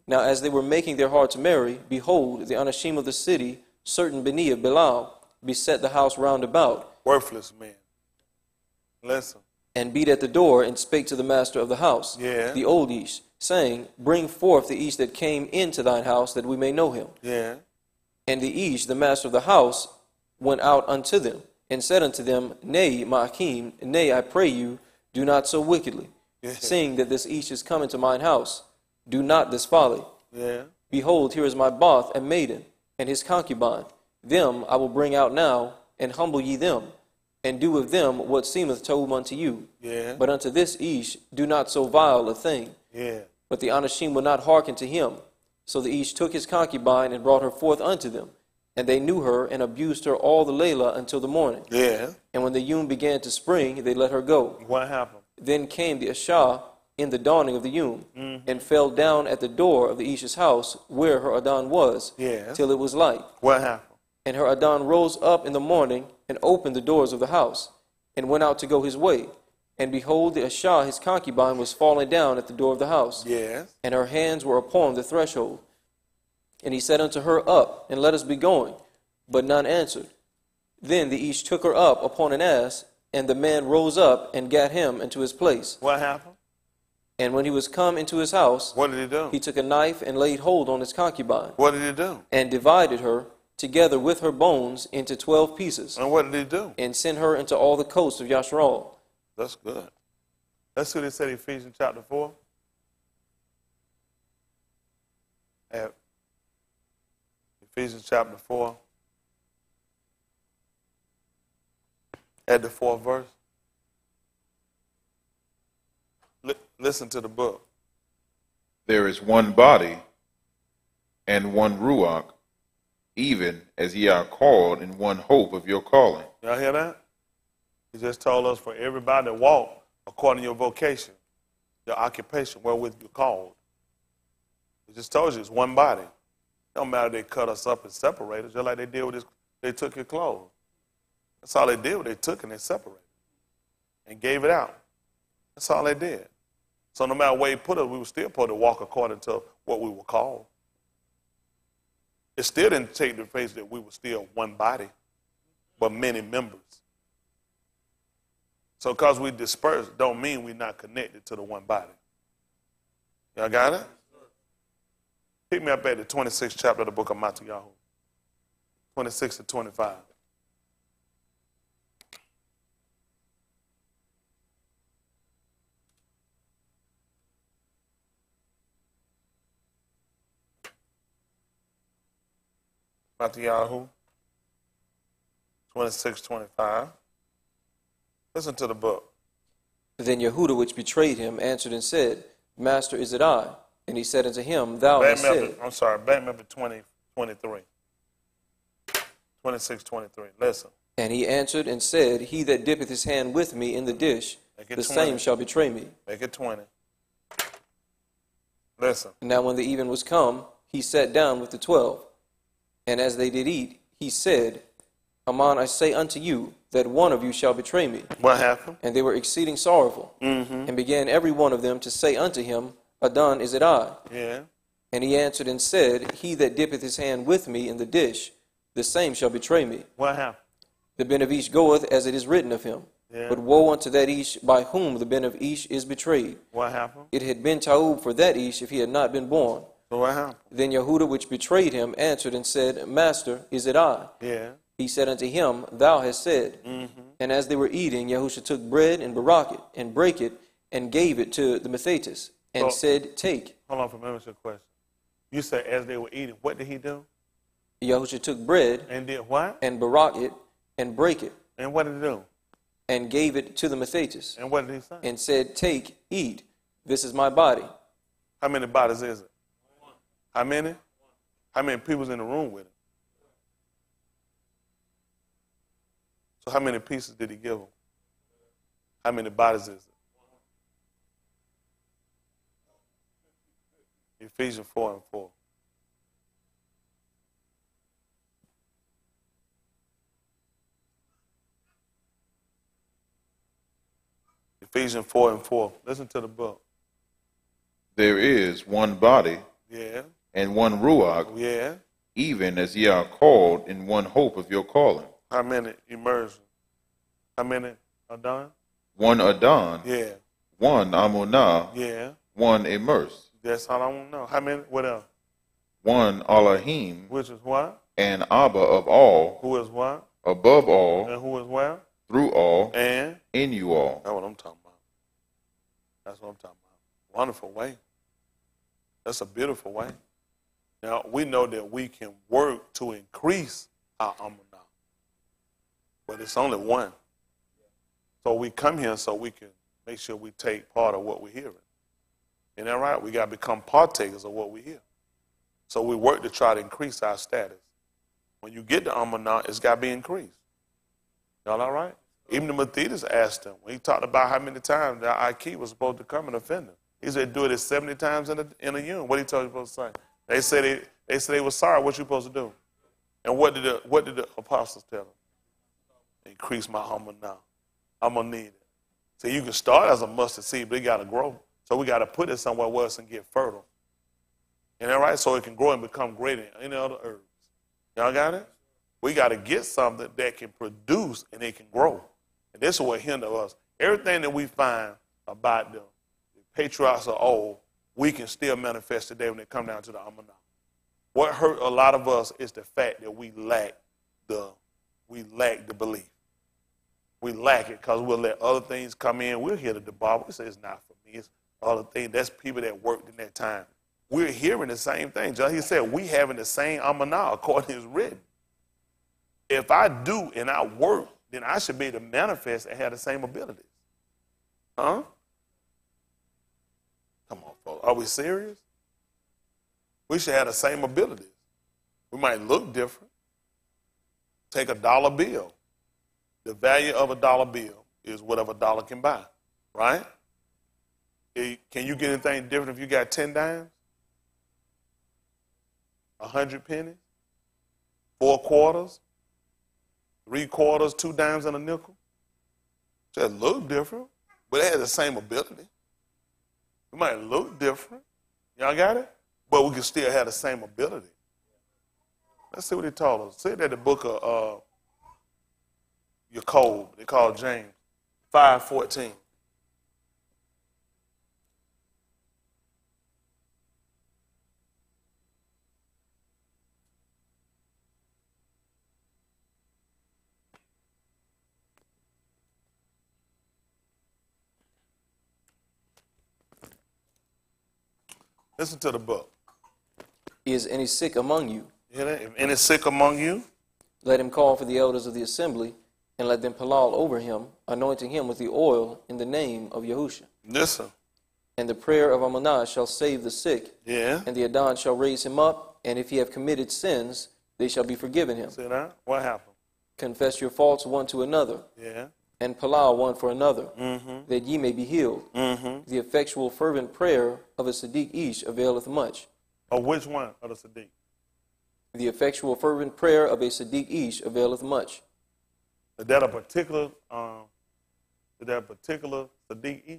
Now as they were making their hearts merry, behold, the Anashim of the city, certain Beni of Belial, beset the house round about. Worthless men. Listen. and beat at the door, and spake to the master of the house, Yeah. the old Ish, saying, Bring forth the Ish that came into thine house, that we may know him. Yeah. And the Ish, the master of the house, went out unto them, and said unto them, Nay, my Akim, nay, I pray you, do not so wickedly, Yeah. seeing that this Ish is come into mine house. Do not this folly. Yeah. Behold, here is my bath and maiden, and his concubine. Them I will bring out now, and humble ye them, and do with them what seemeth told unto you. Yeah. But unto this Ish do not so vile a thing. Yeah. But the Anashim would not hearken to him. So the Ish took his concubine and brought her forth unto them. And they knew her and abused her all the Layla until the morning. Yeah. And when the Yom began to spring, they let her go. What happened? Then came the Ashah in the dawning of the Yom, and fell down at the door of the Ish's house where her Adon was, Yeah. till it was light. What happened? And her Adon rose up in the morning and opened the doors of the house, and went out to go his way. And behold, the Ashah, his concubine, was fallen down at the door of the house, Yes. and her hands were upon the threshold. And he said unto her, Up, and let us be going. But none answered. Then the Ish took her up upon an ass, and the man rose up and gat him into his place. What happened? And when he was come into his house, What did he do? he took a knife and laid hold on his concubine, What did he do? and divided her together with her bones into 12 pieces, And what did he do? and sent her into all the coasts of Yasharal. That's good. That's what it said in Ephesians chapter 4. At Ephesians chapter 4. At the 4th verse. Listen to the book. There is one body and one Ruach, even as ye are called in one hope of your calling. Y'all hear that? He just told us for everybody to walk according to your vocation, your occupation, wherewith you're called. He just told you it's one body. It don't matter if they cut us up and separate us, just like they did with this, they took your clothes. That's all they did. They took and they separated and gave it out. That's all they did. So no matter where he put us, we were still supposed to walk according to what we were called. It still didn't take the face that we were still one body, but many members. So because we dispersed don't mean we're not connected to the one body. Y'all got it? Pick me up at the 26th chapter of the book of Matthew, 26 to 25. Matthew 26, 25. Listen to the book. Then Yehuda, which betrayed him, answered and said, Master, is it I? And he said unto him, Thou hast said. I'm sorry, back me up at 20, 23. 26, 23. Listen. And he answered and said, He that dippeth his hand with me in the dish, the 20. same shall betray me. Make it 20. Listen. Now when the even was come, he sat down with the 12. And as they did eat, he said, Aman, I say unto you, that one of you shall betray me. What happened? And they were exceeding sorrowful, and began every one of them to say unto him, Adon, is it I? Yeah. And he answered and said, He that dippeth his hand with me in the dish, the same shall betray me. What happened? The ben of Ish goeth as it is written of him. Yeah. But woe unto that Ish by whom the ben of Ish is betrayed. What happened? It had been Taub for that Ish if he had not been born. So what happened? Then Yehuda, which betrayed him, answered and said, Master, is it I? Yeah. He said unto him, Thou hast said. And as they were eating, Yahusha took bread and barak it, and brake it, and gave it to the Methatus, and said, Take. Hold on for a minute, your question. You said as they were eating, what did he do? Yahusha took bread And did what? and barak it, and brake it, And what did he do? and gave it to the Methatus, And what did he say? and said, Take, eat, this is my body. How many bodies is it? How many? How many people's in the room with him? So how many pieces did he give them? How many bodies is it? Ephesians 4 and 4. Ephesians 4 and 4. Listen to the book. There is one body Yeah. and one Ruach, Yeah. even as ye are called in one hope of your calling. How many immersion? How many are done? one Adon, Yeah. one Amunah, Yeah. one Immerse. That's all I want to know. How many? What else? One Elohim, Which is what? and Abba of all, Who is what? above all, And who is where? through all, And? in you all. That's what I'm talking about. That's what I'm talking about. Wonderful way. That's a beautiful way. Now, we know that we can work to increase our Amunah, but it's only one. So we come here so we can make sure we take part of what we're hearing. Isn't that right? We got to become partakers of what we hear. So we work to try to increase our status. When you get the Amunah, it's got to be increased. Y'all all right? Even the Methodist asked him, when he talked about how many times the Ike was supposed to come and offend him. He said, do it 70 times in a year. What he told you supposed to say? They said they were sorry. What you supposed to do? And what did the apostles tell him? Increase my Amunah. I'm going to need it. So you can start as a mustard seed, but it got to grow. So we got to put it somewhere where it can get fertile. Isn't that right? So it can grow and become greater than any other herbs. Y'all got it? We got to get something that can produce and it can grow. And this is what hinders us. Everything that we find about the patriarchs of old, we can still manifest today when it comes down to the Amunah. What hurt a lot of us is the fact that we lack the belief. We lack it because we'll let other things come in. We'll hear the debacle. We say it's not for me. It's other things. That's people that worked in that time. We're hearing the same thing. Just he said, we having the same Amunah according to his written. If I do and I work, then I should be able to manifest and have the same abilities. Huh? Come on, folks. Are we serious? We should have the same abilities. We might look different. Take a dollar bill. The value of a dollar bill is whatever a dollar can buy, right? Can you get anything different if you got 10 dimes? 100 pennies? 4 quarters? 3 quarters, 2 dimes, and a nickel? Just look different, but it has the same ability. It might look different. Y'all got it? But we can still have the same ability. Let's see what he told us. See that the book of Jacob, they call James, 5:14. Listen to the book. Is any sick among you? You hear that? If any sick among you, let him call for the elders of the assembly, and let them palal over him, anointing him with the oil in the name of Yahusha. Listen. And the prayer of Amunah shall save the sick, yeah. And the Adon shall raise him up, and if he have committed sins, they shall be forgiven him. See that? What happened? Confess your faults one to another, yeah, and palal one for another, that ye may be healed. The effectual fervent prayer of a Sadiq Ish availeth much. Of which one of the Sadiq? The effectual fervent prayer of a Sadiq Ish availeth much. Is that a particular Sadiq Ish?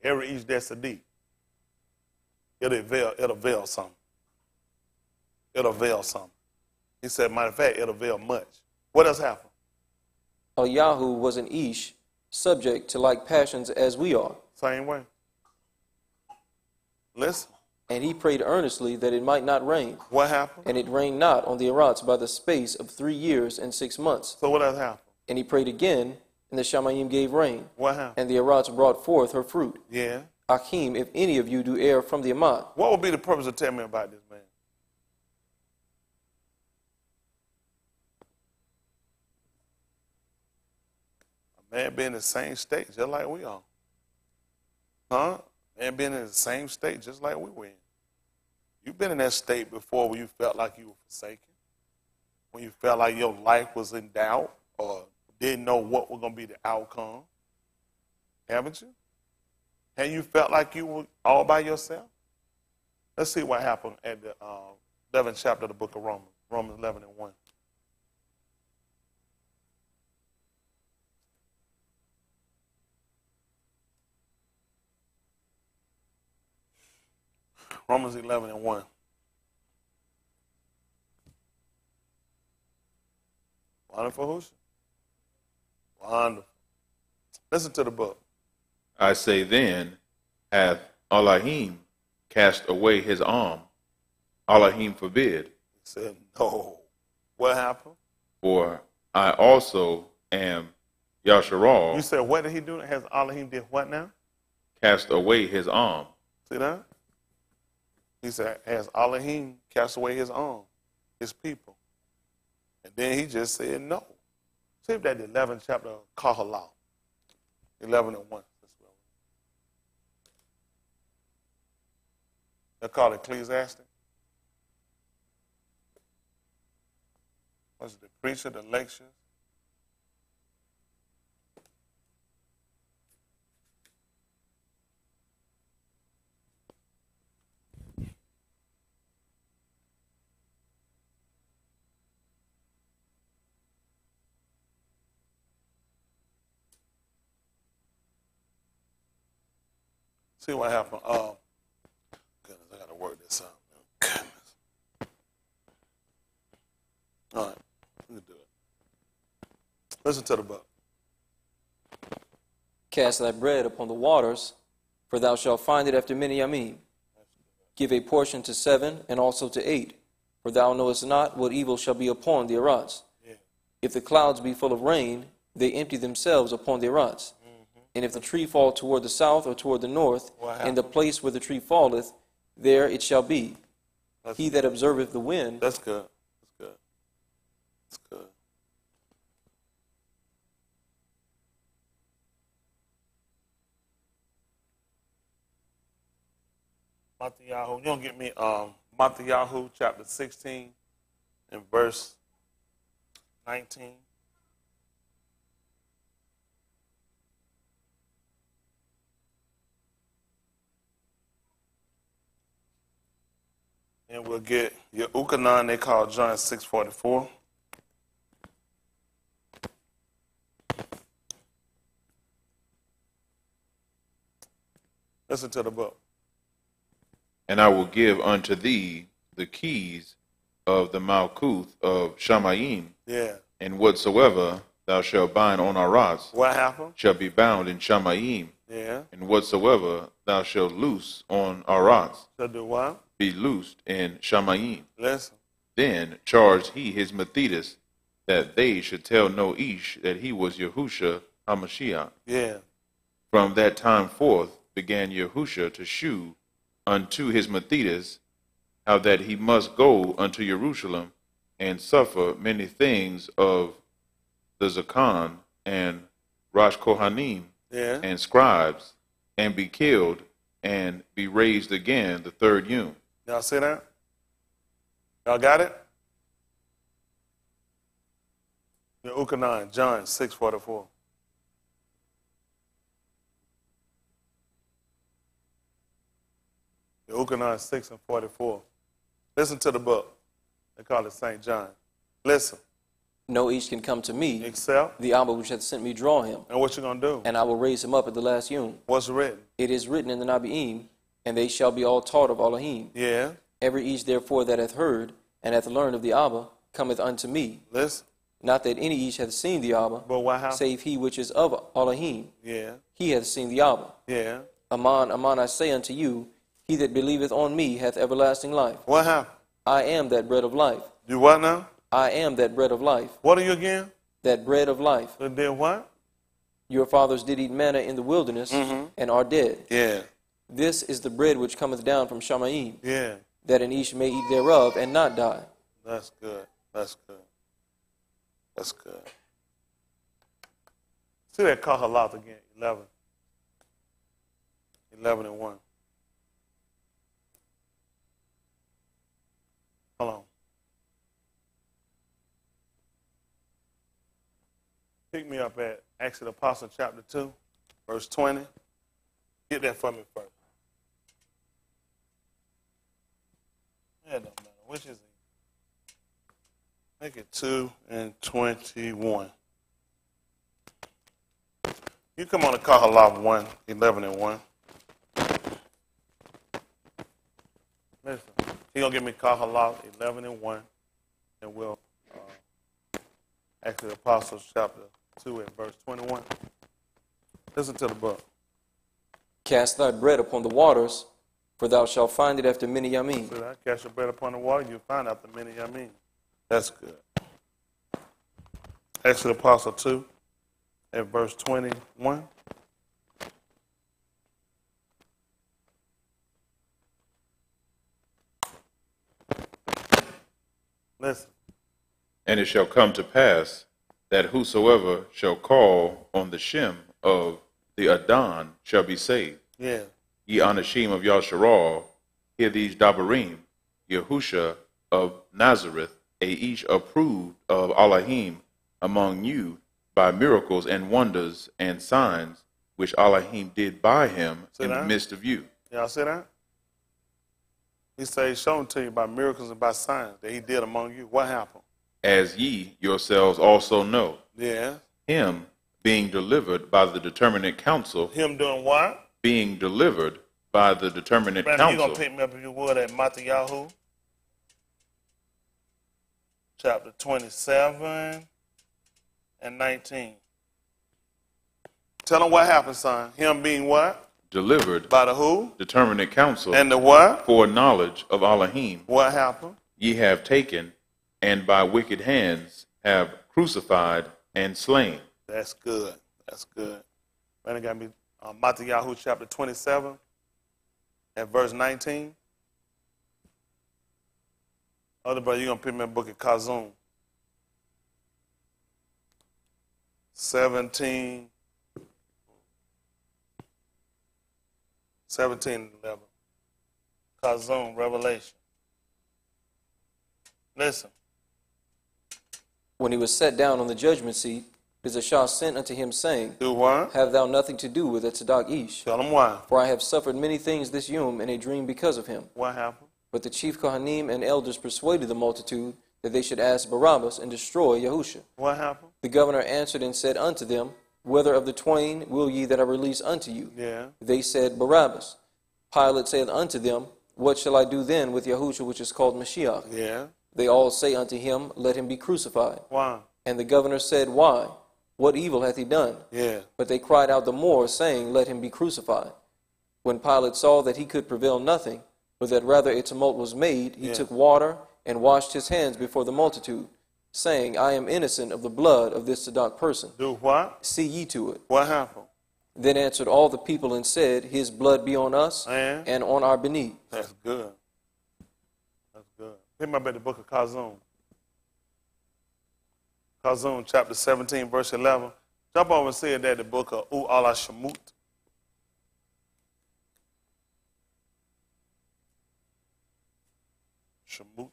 Every Ish that's Sadiq. It'll avail something. It'll avail something. He said, matter of fact, it'll avail much. What else happened? Eliyahu was an Ish, subject to like passions as we are. Same way. Listen. And he prayed earnestly that it might not rain. What happened? And it rained not on the Arats by the space of 3 years and 6 months. So what else happened? And he prayed again, and the Shamayim gave rain. What happened? And the Arats brought forth her fruit. Yeah. Akim, if any of you do err from the Amat. What would be the purpose of telling me about this man? A man being in the same state just like we are. Huh? Man being in the same state just like we were in. You've been in that state before where you felt like you were forsaken, when you felt like your life was in doubt or didn't know what was going to be the outcome. Haven't you? And you felt like you were all by yourself? Let's see what happened at the 11th chapter of the book of Romans, Romans 11:1. Romans 11:1. Wonderful, who's? Wonderful. Listen to the book. I say then, hath Elohim cast away his arm? Elohim forbid. He said, no. What happened? For I also am Yasharal. You said, what did he do? Has Elohim did what now? Cast away his arm. See that? He said, has Elohim cast away his arm, his people? And then he just said no. See if that the 11th chapter of Kahalah, 11 and 1. They're called Ecclesiastes. What's it, the preacher, the lecture? See what happened. Goodness, I got to work this out. Goodness. All right, we can do it. Listen to the book. Cast thy bread upon the waters, for thou shalt find it after many yamim. Give a portion to 7 and also to 8, for thou knowest not what evil shall be upon the Arats. Yeah. If the clouds be full of rain, they empty themselves upon the Arats. And if the tree fall toward the south or toward the north, in the place where the tree falleth, there it shall be. He that observeth the wind. That's good. That's good. That's good. Matthew, you don't get me Matthew chapter 16 and verse 19. And we'll get your Ukanan, they call John 6:44. Listen to the book. And I will give unto thee the keys of the Malkuth of Shamayim. Yeah. And whatsoever thou shalt bind on Arats, what happened? Shall be bound in Shamayim. Yeah. And whatsoever thou shalt loose on Arats, shall do what? Be loosed in Shamayim. Listen. Then charged he his Methodist that they should tell no Ish that he was Yahusha HaMashiach. Yeah. From that time forth began Yahusha to shew unto his Methodist how that he must go unto Jerusalem and suffer many things of the Zakan and Rosh Kohanim and scribes, and be killed and be raised again the third yom. Y'all see that? Y'all got it? The Ukanan, John 6:44. The Ukanan 6 and 44. Listen to the book. They call it St. John. Listen. No Ish can come to me, except the Abba which hath sent me draw him. And what you going to do? And I will raise him up at the last yom. What's written? It is written in the Nabi'im, and they shall be all taught of Elohim. Yeah. Every Ish therefore that hath heard and hath learned of the Abba cometh unto me. Listen. Not that any Ish hath seen the Abba, but what happened? Save he which is of Elohim. Yeah. He hath seen the Abba. Yeah. Aman, aman, I say unto you, he that believeth on me hath everlasting life. What happened? I am that bread of life. You what now? I am that bread of life. What are you again? That bread of life. And then what? Your fathers did eat manna in the wilderness and are dead. Yeah. This is the bread which cometh down from Shamayim. Yeah. That an Ish may eat thereof and not die. That's good. That's good. That's good. See that Kahalat again, 11. 11 and 1. Hold on. Pick me up at Acts of the Apostle chapter 2, verse 20. Get that for me first. Yeah, it don't matter. Which is it? Make it 2 and 21. You come on to Kahalat 1, 11 and 1. Listen, he's going to give me Kahalat 11 and 1, and we'll Acts of the Apostles chapter 2 and verse 21. Listen to the book. Cast thy bread upon the waters, for thou shalt find it after many yamim. See that? Cast your bread upon the water, you'll find after many yamim. That's good. Acts of the Apostle 2, at verse 21. Listen. And it shall come to pass that whosoever shall call on the Shem of the Adon shall be saved. Yeah. Ye Anashim of Yasharal, hear these Dabarim, Yahusha of Nazareth, a each approved of Elohim among you by miracles and wonders and signs which Elohim did by him in the midst of you. Y'all see that? He said he's shown to you by miracles and by signs that he did among you. What happened? As ye yourselves also know. Yeah. Him being delivered by the determinate counsel. Him doing what? Being delivered by the determinate Brandon, counsel. You're going to pick me up if you would at Matthew chapter 27 and 19. Tell them what happened, son. Him being what? Delivered by the who? Determinate counsel. And the what? For knowledge of Elohim. What happened? Ye have taken, and by wicked hands have crucified and slain. That's good. That's good. Brandon got me Matthew chapter 27 at verse 19. Other brother, you're going to pick me a book of Kazum. 17 and 11. Kazum, Revelation. Listen. When he was set down on the judgment seat, Shah sent unto him, saying, Do what? Have thou nothing to do with Tzadok Ish? Tell him why. For I have suffered many things this yom in a dream because of him. What happened? But the chief Kohanim and elders persuaded the multitude that they should ask Barabbas and destroy Yahusha. What happened? The governor answered and said unto them, Whether of the twain will ye that I release unto you? Yeah. They said, Barabbas. Pilate said unto them, What shall I do then with Yahusha, which is called Mashiach? Yeah. They all say unto him, Let him be crucified. Why? And the governor said, Why? What evil hath he done? Yeah. But they cried out the more, saying, Let him be crucified. When Pilate saw that he could prevail nothing, but that rather a tumult was made, he took water and washed his hands before the multitude, saying, I am innocent of the blood of this Tzadok person. Do what? See ye to it. What happened? Then answered all the people and said, His blood be on us and on our beneath. That's good. That's good. Pick me up at the book of Kazum. Kazum chapter 17, verse 11. Jump over and see that the book of Ala Shemut. Shemut.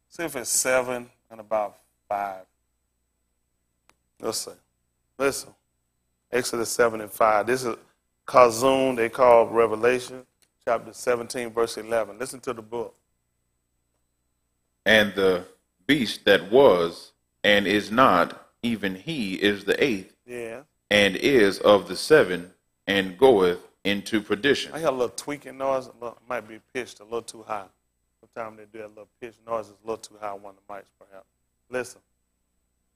See if it's 7 and about 5. Let's see. Listen. Exodus 7 and 5. This is Kazum, they call Revelation, chapter 17, verse 11. Listen to the book. And the beast that was and is not, even he is the 8th, and is of the 7, and goeth into perdition. I hear a little tweaking noise. It might be pitched a little too high. Sometimes they do that little pitch noise. It's a little too high on one of the mics, perhaps. Listen.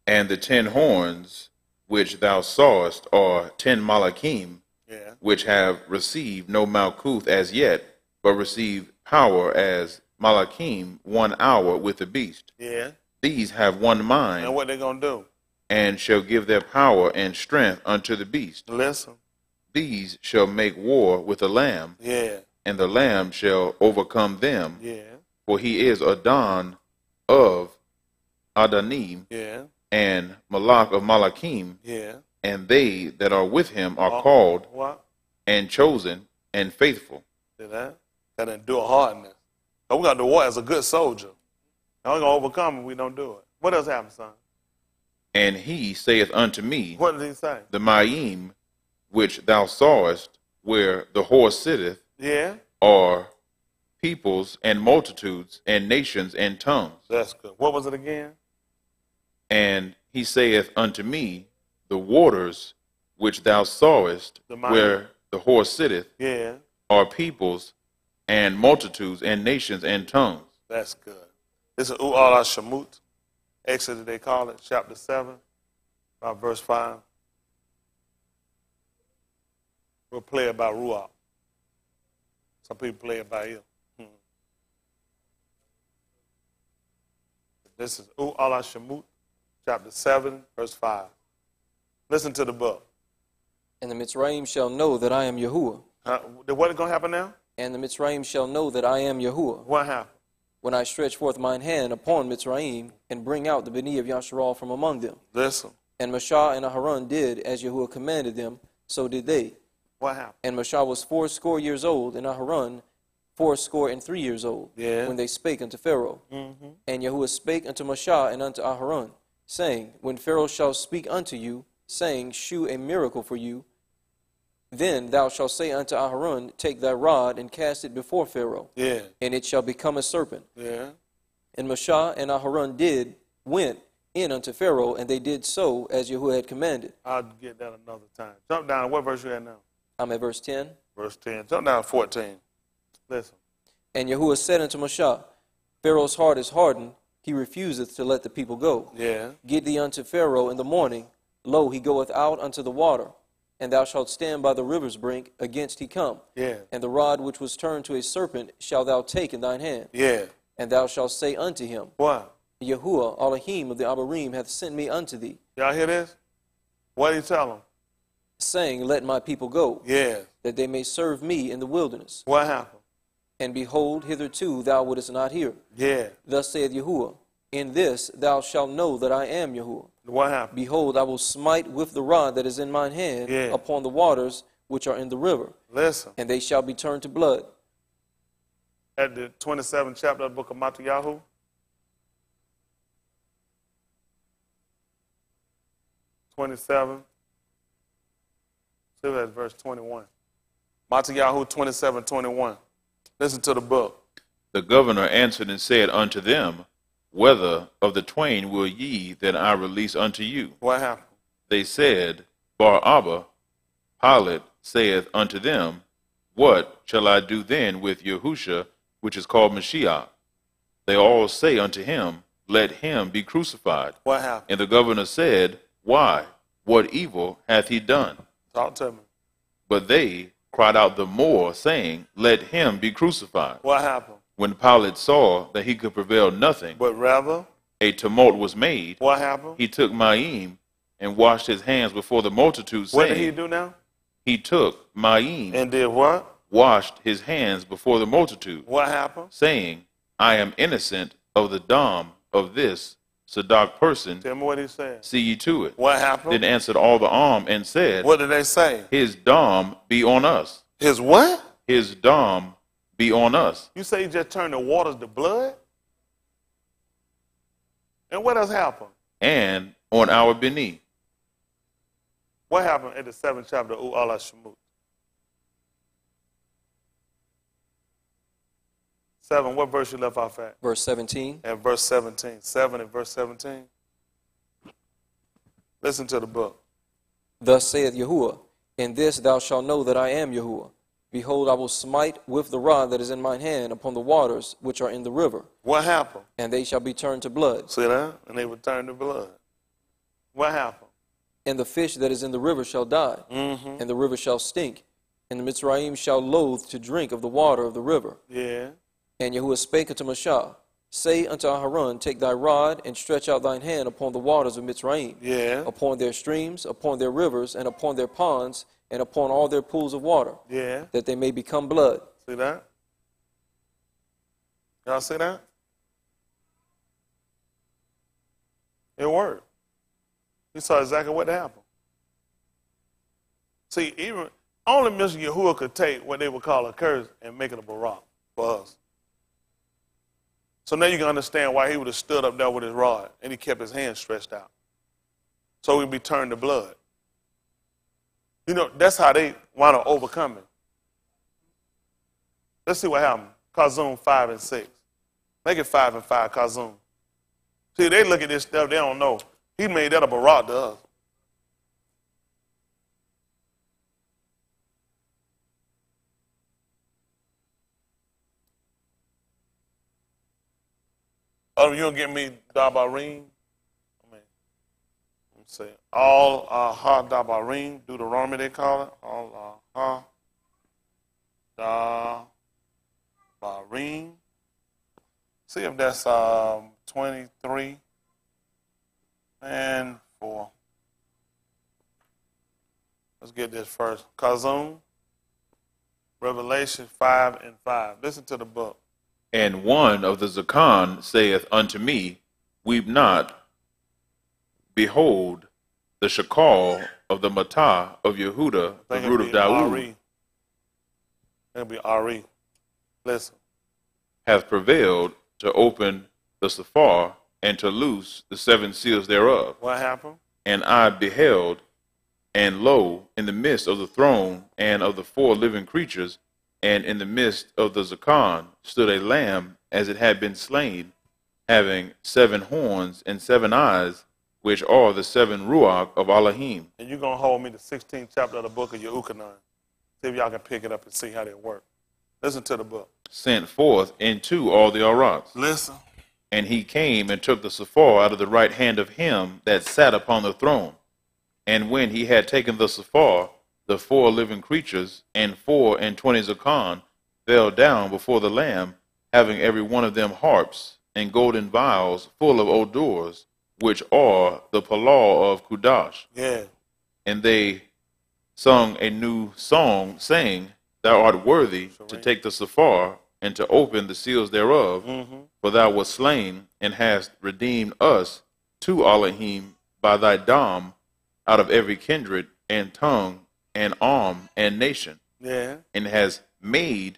And the 10 horns which thou sawest are 10 Malachim, which have received no Malkuth as yet, but receive power as Malachim 1 hour with the beast. Yeah. These have one mind. And what they going to do? And shall give their power and strength unto the beast. Listen. These shall make war with the Lamb. Yeah. And the Lamb shall overcome them. Yeah. For he is Adon of Adanim. Yeah. And Malach of Malachim. Yeah. And they that are with him are called and chosen and faithful. See that? Got to endure hardness. So we got to war as a good soldier. Now we're going to overcome if we don't do it. What else happened, son? And he saith unto me, what did he say? The Mayim which thou sawest, where the horse sitteth, are peoples and multitudes and nations and tongues. That's good. What was it again? And he saith unto me, The waters which thou sawest, where the horse sitteth, are peoples and multitudes and nations and tongues. That's good. This is U'ala Shemut. Exodus, they call it, chapter 7, about verse 5. We'll play it by Ruach. Some people play it by ear. This is Allah Shemut, chapter 7, verse 5. Listen to the book. And the Mizraim shall know that I am Yahuwah. What is going to happen now? And the Mizraim shall know that I am Yahuwah. What happened? When I stretch forth mine hand upon Mizraim and bring out the Beni of Yasharal from among them. Listen. And Mashah and Aharon did as Yahuwah commanded them, so did they. What happened? And Mashah was 80 years old, and Aharon 83 years old, when they spake unto Pharaoh. And Yahuwah spake unto Mashah and unto Aharon, saying, When Pharaoh shall speak unto you, saying, Shew a miracle for you, then thou shalt say unto Aharon, Take thy rod and cast it before Pharaoh, and it shall become a serpent. And Mashah and Aharon went in unto Pharaoh, and they did so as Yahuwah had commanded. I'll get that another time. Jump down. What verse you at now? I'm at verse 10. Verse 10. Jump down to 14. Listen. And Yahuwah said unto Mashah, Pharaoh's heart is hardened, he refuseth to let the people go. Get thee unto Pharaoh in the morning, lo, he goeth out unto the water, and thou shalt stand by the river's brink against he come. And the rod which was turned to a serpent shalt thou take in thine hand. And thou shalt say unto him, What? Yahuwah, Elohim of the Abarim, hath sent me unto thee. Y'all hear this? What did he tell them? Saying, Let my people go, that they may serve me in the wilderness. What happened? And behold, hitherto thou wouldest not hear. Thus saith Yahuwah, In this thou shalt know that I am Yahuwah. What happened? Behold, I will smite with the rod that is in mine hand upon the waters which are in the river. Listen. And they shall be turned to blood. At the 27th chapter of the book of Matthew, 27. See that's verse 21. Matthew 27:21. Listen to the book. The governor answered and said unto them, Whether of the twain will ye that I release unto you? What happened? They said, Bar-Abba. Pilate saith unto them, What shall I do then with Yahusha, which is called Mashiach? They all say unto him, Let him be crucified. What happened? And the governor said, Why? What evil hath he done? Talk to me. But they cried out the more, saying, Let him be crucified. What happened? When Pilate saw that he could prevail nothing, but rather a tumult was made. What happened? He took Ma'im and washed his hands before the multitude, saying, What did he do now? He took Ma'im and did what? Washed his hands before the multitude. What happened? Saying, I am innocent of the dam of this Sadak person. Tell me what he said. See ye to it. What happened? Then answered all the arm and said, What did they say? His dam be on us. His what? His dam be on us. You say he just turned the waters to blood? And what else happened? And on our Beni. What happened in the 7th chapter of Allah Shemut? 7, what verse you left off at? Verse 17. And verse 17. 7 and verse 17. Listen to the book. Thus saith Yahuwah, In this thou shalt know that I am Yahuwah. Behold, I will smite with the rod that is in mine hand upon the waters which are in the river. What happened? And they shall be turned to blood. See that? And they will turn to blood. What happened? And the fish that is in the river shall die, and the river shall stink, and the Mizraim shall loathe to drink of the water of the river. And Yahuwah spake unto Mashah, Say unto Aharon, Take thy rod, and stretch out thine hand upon the waters of Mizraim, upon their streams, upon their rivers, and upon their ponds, and upon all their pools of water, that they may become blood. See that? Y'all see that? It worked. He saw exactly what happened. See, even only Mr. Yahuwah could take what they would call a curse and make it a barak for us. So now you can understand why he would have stood up there with his rod and he kept his hand stretched out. So he'd be turned to blood. You know, that's how they want to overcome it. Let's see what happened. Kazum 5 and 6. Make it 5 and 5, Kazum. See, they look at this stuff, they don't know. He made that a barak to us. Oh, you don't get me Dabarim? I mean, Let's see. All ha-dabarim, Deuteronomy they call it. All ha-dabarim. See if that's 23 and 4. Let's get this first. Kazum, Revelation 5 and 5. Listen to the book. And one of the Zakan saith unto me, Weep not. Behold, the Shakal of the Matah of Yehuda, the root of Dawood, it'll be Ari. Listen. Hath prevailed to open the Sephar and to loose the 7 seals thereof. What happened? And I beheld, and lo, in the midst of the throne and of the 4 living creatures, and in the midst of the Zakan stood a lamb as it had been slain, having 7 horns and 7 eyes, which are the 7 Ruach of Elohim. And you're going to hold me the 16th chapter of the book of Yehukanan. See if y'all can pick it up and see how they work. Listen to the book. Sent forth into all the Arats. Listen. And he came and took the Sephar out of the right hand of him that sat upon the throne. And when he had taken the Sephar, the 4 living creatures and 24 Zakan fell down before the Lamb, having every one of them harps and golden vials full of odors, which are the Palah of Kudash. Yeah. And they sung a new song, saying, Thou art worthy to take the Sephar and to open the seals thereof, for thou wast slain and hast redeemed us to Elohim by thy dam out of every kindred and tongue and arm and nation, and has made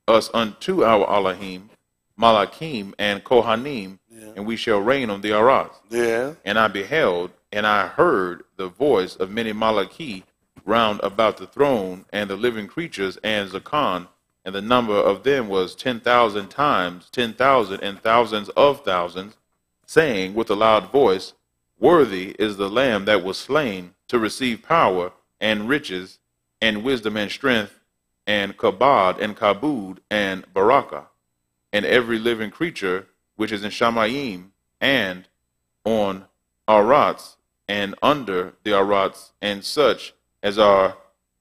us unto our Elohim, Malachim and Kohanim, and we shall reign on the Arats. And I beheld, and I heard the voice of many Malachi round about the throne, and the living creatures and Zakan, and the number of them was 10,000 times 10,000 and thousands of thousands, saying with a loud voice, Worthy is the Lamb that was slain to receive power and riches and wisdom and strength and kabod and kabud and baraka, and every living creature which is in Shamayim and on Arats and under the Arats, and such as are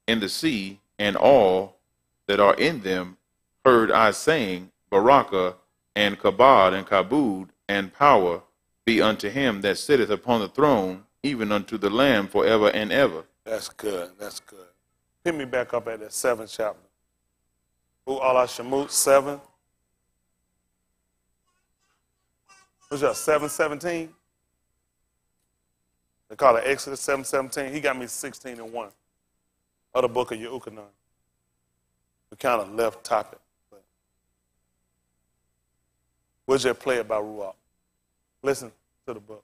in the sea, and all that are in them, heard I saying, Baraka and kabod and kabud and power be unto him that sitteth upon the throne, even unto the Lamb forever and ever. That's good. That's good. Hit me back up at that 7th chapter. Who Allah Shemut 7? What's that, 7:17? They call it Exodus 7:17. He got me 16 and 1 of the book of Yehukanan. We kind of left topic. But we'll just play it by Ruach. Listen to the book.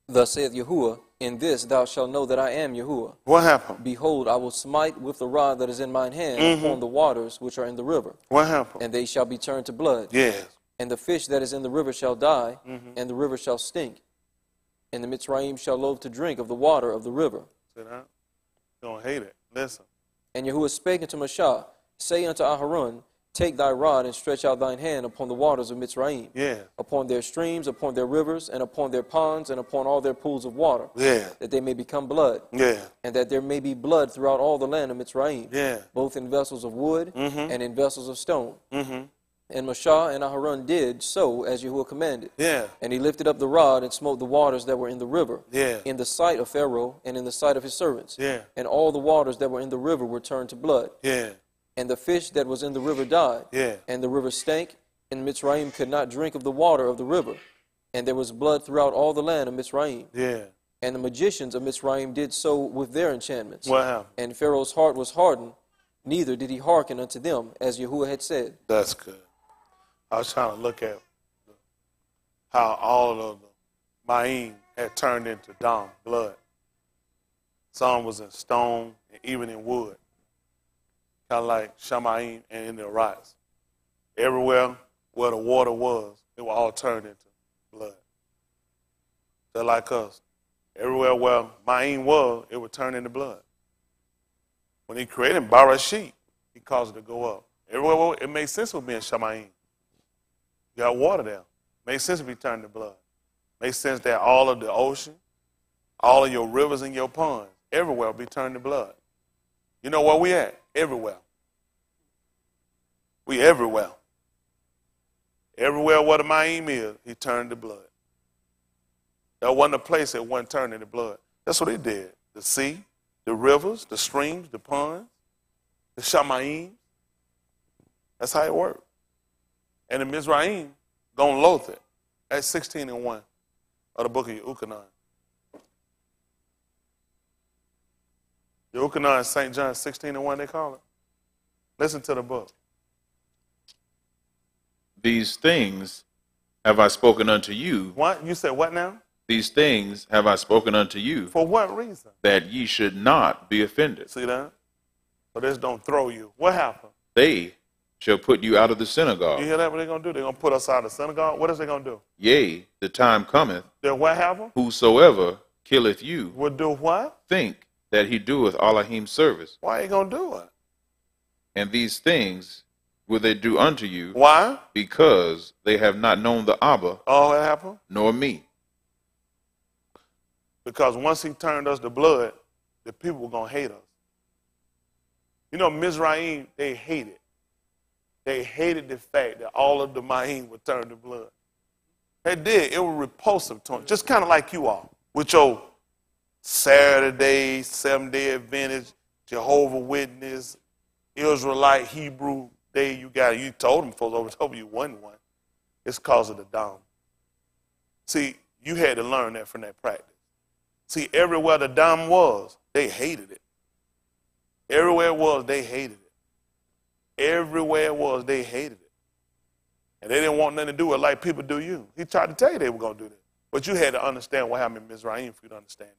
Thus saith Yahuwah, In this thou shalt know that I am Yahuwah. What happened? Behold, I will smite with the rod that is in mine hand upon the waters which are in the river. What happened? And they shall be turned to blood. Yes. And the fish that is in the river shall die, and the river shall stink. And the Mizraim shall loathe to drink of the water of the river. See that? You don't hate it. Listen. And Yahuwah spake unto Mashah, Say unto Aharon, Take thy rod and stretch out thine hand upon the waters of Mizraim, upon their streams, upon their rivers, and upon their ponds, and upon all their pools of water, that they may become blood, and that there may be blood throughout all the land of Mizraim, both in vessels of wood and in vessels of stone. And Mashah and Aharon did so as Yahuwah commanded. And he lifted up the rod and smote the waters that were in the river, in the sight of Pharaoh and in the sight of his servants. And all the waters that were in the river were turned to blood. And the fish that was in the river died, and the river stank, and Mizraim could not drink of the water of the river. And there was blood throughout all the land of Mizraim. And the magicians of Mizraim did so with their enchantments. What happened? And Pharaoh's heart was hardened, neither did he hearken unto them, as Yahuwah had said. That's good. I was trying to look at how all of the Ma'im had turned into dam, blood. Some was in stone and even in wood. Kind of like Shamayim and in the rocks. Everywhere where the water was, it was all turned into blood. Just like us. Everywhere where Ma'im was, it would turn into blood. When he created Barashit, he caused it to go up. Everywhere it made sense with being Shamayim. You got water there. Made sense to be turned to blood. Made sense that all of the ocean All of your rivers and your ponds, everywhere will be turned to blood. You know where we at? Everywhere. We everywhere. Everywhere where the Mizraim is, he turned to blood. There wasn't a place that wasn't turned into blood. That's what he did. The sea, the rivers, the streams, the ponds, the Shamayim. That's how it worked. And the Mizraim gonna loathe it. That's 16:1 of the book of Yehukanan. Yehukanan, St. John 16:1, they call it. Listen to the book. These things have I spoken unto you. What? You said what now? These things have I spoken unto you. For what reason? That ye should not be offended. See that? So this don't throw you. What happened? They shall put you out of the synagogue. You hear that? What they going to do? They're going to put us out of the synagogue? What is they going to do? Yea, the time cometh. Then what happened? Whosoever killeth you will do what? Think that he doeth Elohim service. Why he going to do it? And these things will they do unto you. Why? Because they have not known the Abba. Oh, what happened? Nor me. Because once he turned us to blood, the people were going to hate us. You know, Mizraim, they hated. They hated the fact that all of the Ma'im were turned to blood. They did. It was repulsive to them. Just kind of like you are. With your Saturday, Seventh-day Adventist, Jehovah Witness, Israelite, Hebrew day you got. You told them folks over told you wasn't one. It's because of the Dom. See, you had to learn that from that practice. See, everywhere the Dom was, they hated it. Everywhere it was, they hated it. Everywhere it was, they hated it. And they didn't want nothing to do with it like people do you. He tried to tell you they were going to do that. But you had to understand what happened in Mizraim for you to understand it.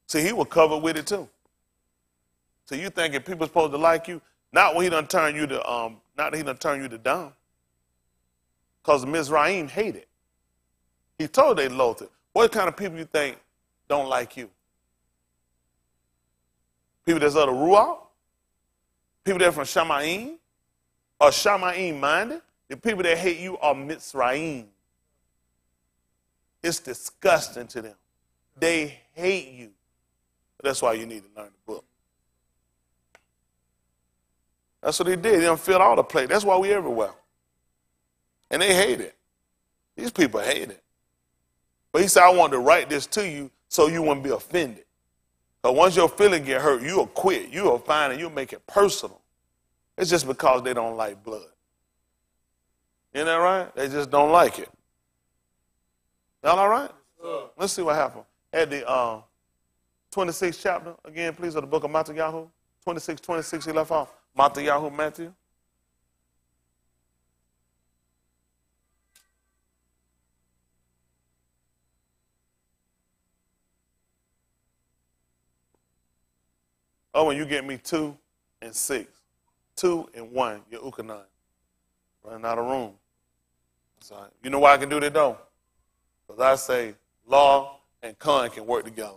See, he was covered with it too. So you thinking people supposed to like you? Not when he done turn you to not that he done turn you to dumb. Because Mizraim hated it. He told they loathed it. What kind of people you think don't like you? People that's of the Ruach? People that are from Shamayim? Or Shamayim minded? The people that hate you are Mizraim. It's disgusting to them. They hate you. That's why you need to learn the book. That's what they did. They done filled all the plate. That's why we everywhere. And they hate it. These people hate it. But he said, I want to write this to you so you wouldn't be offended. But once your feeling get hurt, you'll quit. You'll find it. You'll make it personal. It's just because they don't like blood. Isn't that right? They just don't like it. Y'all all right? Let's see what happened. At the 26th chapter, again, please, of the book of Matthew. 26, he left off. Matthew. Oh, and you get me 2 and 6. 2 and 1, your Ukanan. Running out of room. That's all right. You know why I can do that, though? Because I say law and con can work together.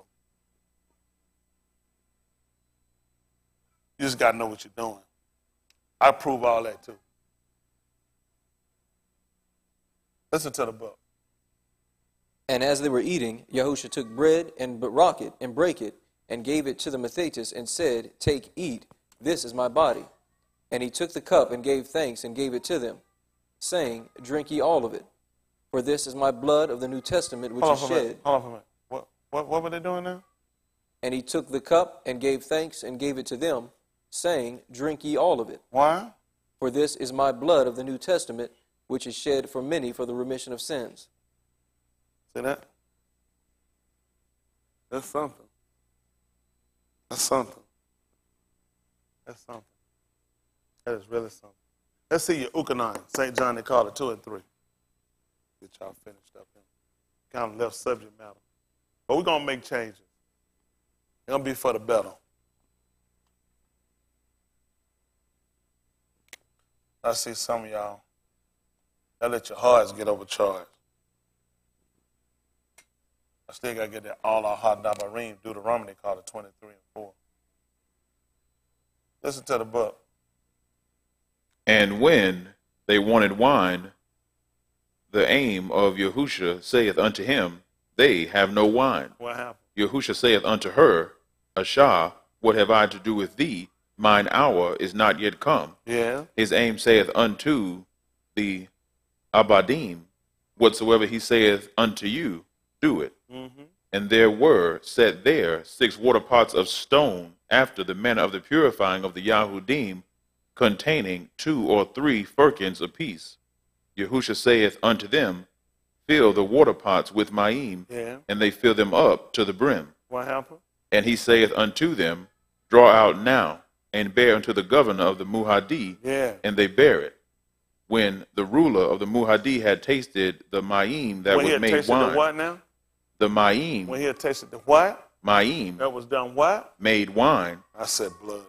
You just got to know what you're doing. I prove all that, too. Listen to the book. And as they were eating, Yahusha took bread and broke it and brake it, and gave it to the Mathetes, and said, Take, eat, this is my body. And he took the cup and gave thanks and gave it to them, saying, Drink ye all of it, for this is my blood of the New Testament, which is shed. Hold on for a minute. What were they doing now? And he took the cup and gave thanks and gave it to them, saying, Drink ye all of it. Why? For this is my blood of the New Testament, which is shed for many for the remission of sins. See that? That's something. That's something. That's something. That is really something. Let's see your Ukanan. St. John, they call it 2 and 3. Get y'all finished up here. Kind of left subject matter. But we're going to make changes. It's going to be for the better. I see some of y'all, that let your hearts get overcharged. I still got to get that all our hot dabarim, Deuteronomy, called it 23 and 4. Listen to the book. And when they wanted wine, the aim of Yahusha saith unto him, they have no wine. What happened? Yahusha saith unto her, Ashah, what have I to do with thee? Mine hour is not yet come. Yeah. His aim saith unto the Abadim, whatsoever he saith unto you, do it. Mm-hmm. And there were set there 6 water pots of stone, after the manner of the purifying of the Yahudim, containing 2 or 3 firkins apiece. Yahusha saith unto them, fill the water pots with Ma'im, and they fill them up to the brim. What happened? And he saith unto them, draw out now, and bear unto the governor of the Muhadi, and they bear it. When the ruler of the Muhadi had tasted the Ma'im that was made wine. The what now? The Ma'im. When he had tasted the what? Ma'im. That was done what? Made wine. I said blood.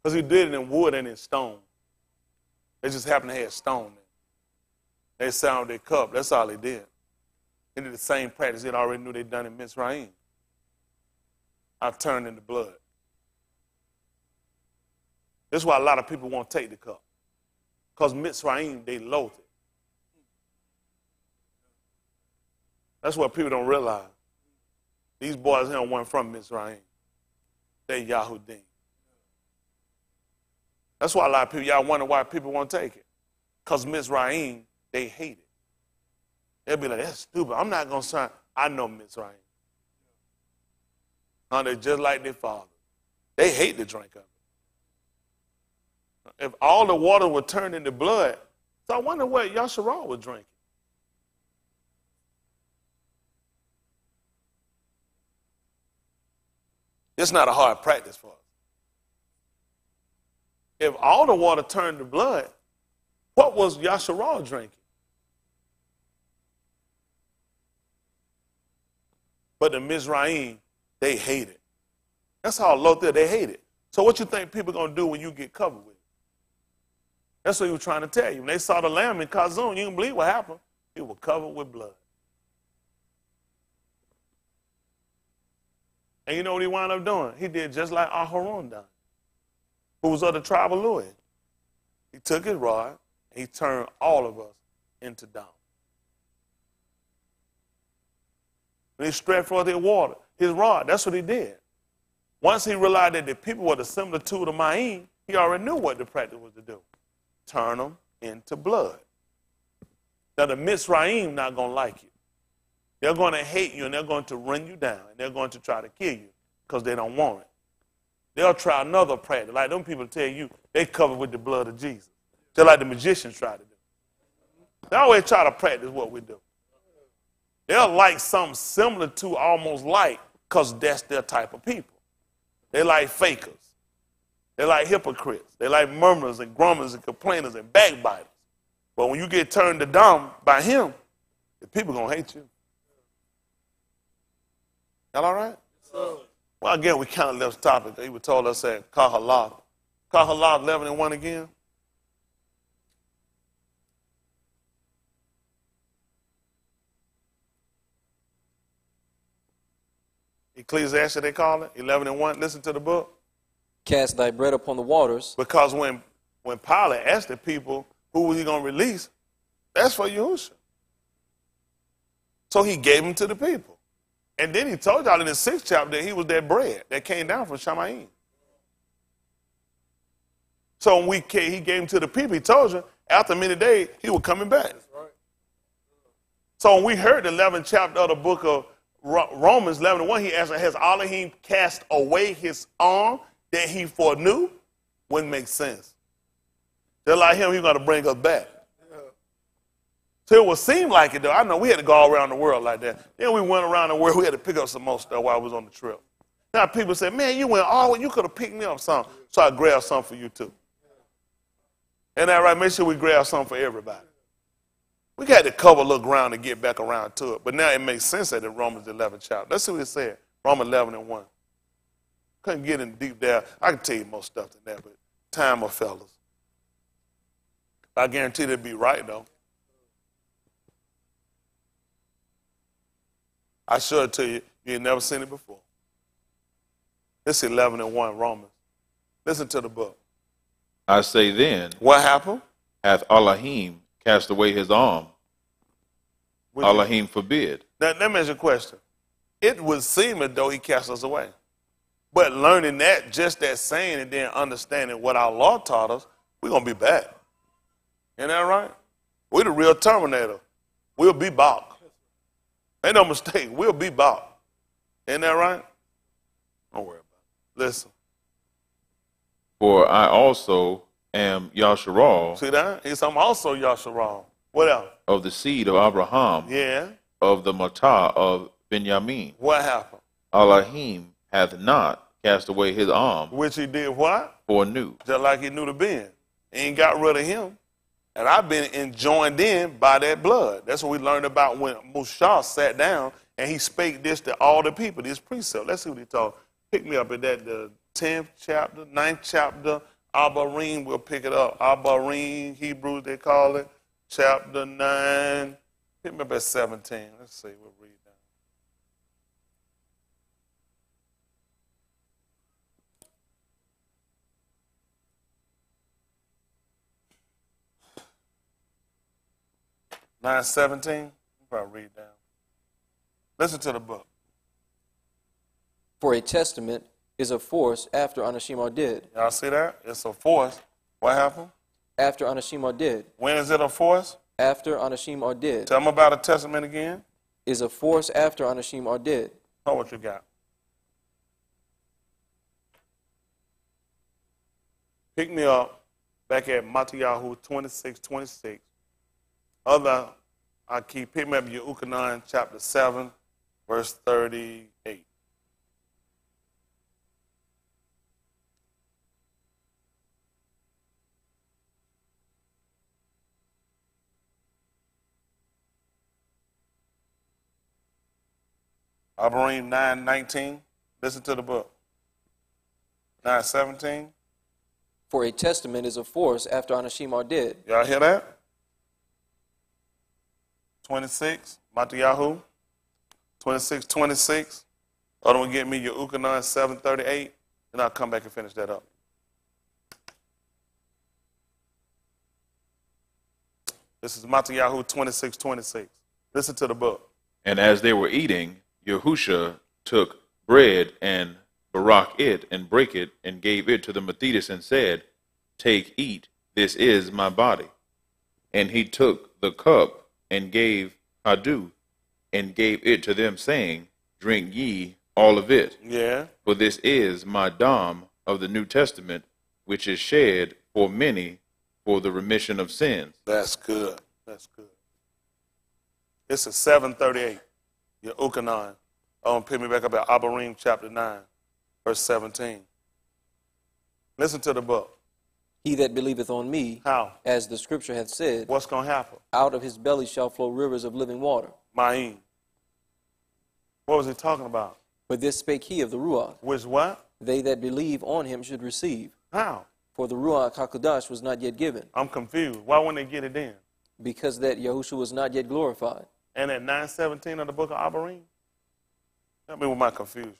Because he did it in wood and in stone. They just happened to have stone. They sounded their cup. That's all they did. They did the same practice they already knew they'd done in Mizraim. I turned into blood. That's why a lot of people won't take the cup. Because Mizraim, they loathe it. That's what people don't realize. These boys here weren't from Mizraim. They Yahudim. That's why a lot of people, y'all wonder why people won't take it. Because Mizraim, they hate it. They'll be like, that's stupid. I'm not going to sign. I know Mizraim. They're just like their father. They hate the drink of it. If all the water would turn into blood, so I wonder what Yasharal was drinking. It's not a hard practice for us. If all the water turned to blood, what was Yasharal drinking? But the Mizraim, they hate it. That's how low they hate it. So what you think people are going to do when you get covered with it? That's what he was trying to tell you. When they saw the lamb in Kazun, you can believe what happened. It was covered with blood. And you know what he wound up doing? He did just like Aharon done, who was of the tribe of Louis. He took his rod and he turned all of us into dung. When he stretched forth his water, his rod, that's what he did. Once he realized that the people were the similitude of Ma'im, he already knew what the practice was to do. Turn them into blood. Now the Mizraim not going to like you. They're going to hate you and they're going to run you down and they're going to try to kill you because they don't want it. They'll try another practice. Like them people tell you they covered with the blood of Jesus. Just like the magicians try to do. They always try to practice what we do. They'll like something similar to, almost like, because that's their type of people. They like fakers. They like hypocrites. They like murmurers and grumblers and complainers and backbiters. But when you get turned to dumb by him, the people going to hate you. Y'all all right? Well, again, we kind of left the topic. He told us at Kahalath. Kahalath 11:1 again. Ecclesiastes, they call it, 11:1. Listen to the book. Cast thy bread upon the waters. Because when Pilate asked the people who was he going to release, that's for Yahushua. So he gave them to the people. And then he told y'all in the 6th chapter that he was that bread that came down from Shamayim. So when he gave him to the people, he told you after many days he was coming back. Right. So when we heard the 11th chapter of the book of Romans 11:1, he asked, has Elohim cast away his arm that he foreknew? Wouldn't make sense. Just like him, he's going to bring us back. So it would seem like it, though. I know we had to go all around the world like that. Then we went around the world. We had to pick up some more stuff while I was on the trip. Now people say, man, you went all the way. You could have picked me up some. So I grabbed some for you, too. Ain't that right? Make sure we grab some for everybody. We got to cover a little ground to get back around to it. But now it makes sense at the Romans 11th chapter. Let's see what it said. Romans 11:1. Couldn't get in deep there. I can tell you more stuff than that, but time of fellas. I guarantee they'd be right, though. I show it to you. You ain't never seen it before. It's 11:1 Romans. Listen to the book. I say then, what happened? Hath Elohim cast away his arm Elohim forbid. Now, let me ask you a question. It would seem as though he cast us away. But learning that, just that saying, and then understanding what our Lord taught us, we're going to be back. Isn't that right? We're the real Terminator. We'll be back. Ain't no mistake. We'll be back. Isn't that right? Don't worry about it. Listen. For I also am Yasharal. See that? He's also Yasharal. What else? Of the seed of Abraham. Yeah. Of the Matah of Benjamin. What happened? Elohim hath not cast away his arm. Which he did what? Foreknew. Just like he knew the Ben. He ain't got rid of him. And I've been joined in by that blood. That's what we learned about when Mushah sat down and he spake this to all the people, this precept. Let's see what he taught. Pick me up at that, the 10th chapter, 9th chapter, Abarim, we'll pick it up. Abarim, Hebrews they call it, chapter 9. Pick me up at 17. Let's see, we'll read that. Nine 17. Probably read down. Listen to the book. For a testament is a force after Anashim are dead. Y'all see that? It's a force. What happened? After Anashim are dead. When is it a force? After Anashim are dead. Tell them about a testament again. Is a force after Anashim are dead. Oh, what you got? Pick me up back at Matthew 26:26. I keep pick me up Yehukanan chapter 7, verse 38. Abarim 9:19. Listen to the book. 9:17. For a testament is a force after Anashim are dead. Y'all hear that? 26, Matthew 26:26. Other one get me your Ukanon 7:38, and I'll come back and finish that up. This is Matthew 26:26. Listen to the book. And as they were eating, Yahusha took bread and barak it and brake it and gave it to the Methodist and said, Take, eat, this is my body. And he took the cup and gave Hadu and gave it to them, saying, Drink ye all of it. Yeah. For this is my dam of the New Testament, which is shed for many for the remission of sins. That's good. That's good. This is 7:38. Your Ukanon. Pick me back up at Abarim chapter 9, verse 17. Listen to the book. He that believeth on me, how? As the scripture hath said, what's going to happen? Out of his belly shall flow rivers of living water. Ma'im. What was he talking about? But this spake he of the Ruach. Which what? They that believe on him should receive. How? For the Ruach HaKodesh was not yet given. I'm confused. Why wouldn't they get it then? Because that Yahushua was not yet glorified. And at 9:17 of the book of Abarim? Help me with my confusion.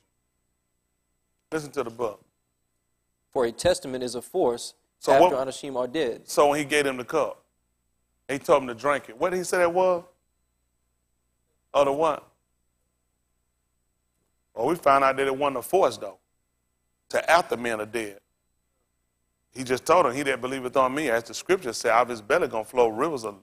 Listen to the book. For a testament is a force after Anashim are dead. So when he gave him the cup, he told him to drink it. What did he say that was? Or the what? Well, we found out that it wasn't a force, though, to after men are dead. He just told him, he that believeth on me, as the scripture said, out of his belly going to flow rivers of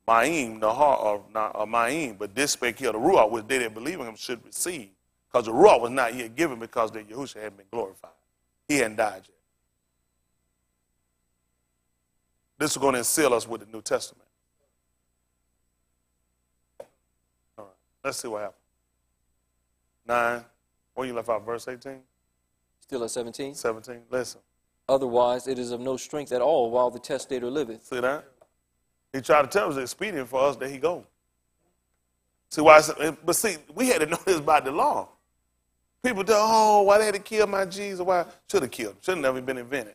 Ma'im, the heart of Ma'im. But this spake here, the Ruach, which they that believe in him should receive. Because the Ruach was not yet given because the Yahushua hadn't been glorified. He hadn't died yet. This is going to seal us with the New Testament. All right, let's see what happens. 9, where you left out, verse 18? Still at 17? 17, listen. Otherwise, it is of no strength at all while the testator liveth. See that? He tried to tell us it's expedient for us that he go. See why? But see, we had to know this by the law. People tell, oh, why they had to kill my Jesus? Why should have killed him? Should have never been invented.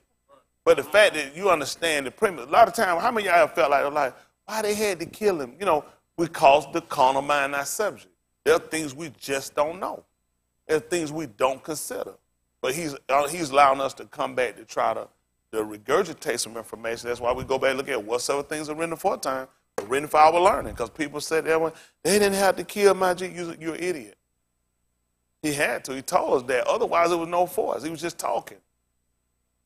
But the fact that you understand the premise, a lot of times, how many of y'all felt like, why they had to kill him? You know, because the carnal mind not subject. There are things we just don't know. There are things we don't consider. But he's allowing us to come back to try to regurgitate some information. That's why we go back and look at whatsoever things are written aforetime written for our learning, because people said that they didn't have to kill my Jesus. You're an idiot. He had to. He told us that. Otherwise, it was no force. He was just talking.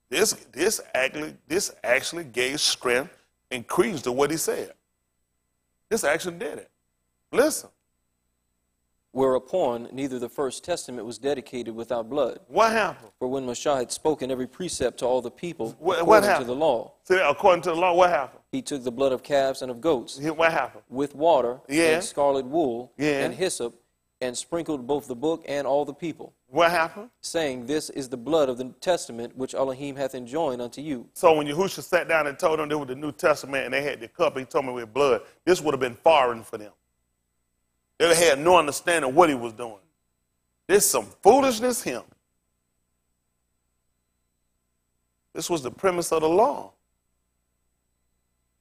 This actually gave strength, increased to what he said. This actually did it. Listen. Whereupon neither the first testament was dedicated without blood. What happened? For when Moshe had spoken every precept to all the people what according to the law. See, according to the law, what happened? He took the blood of calves and of goats. What happened? With water and scarlet wool and hyssop, and sprinkled both the book and all the people. What happened? Saying, this is the blood of the testament which Elohim hath enjoined unto you. So when Yahushua sat down and told them there was the New Testament and they had the cup, he told me with blood, this would have been foreign for them. They had no understanding of what he was doing. This some foolishness him. This was the premise of the law.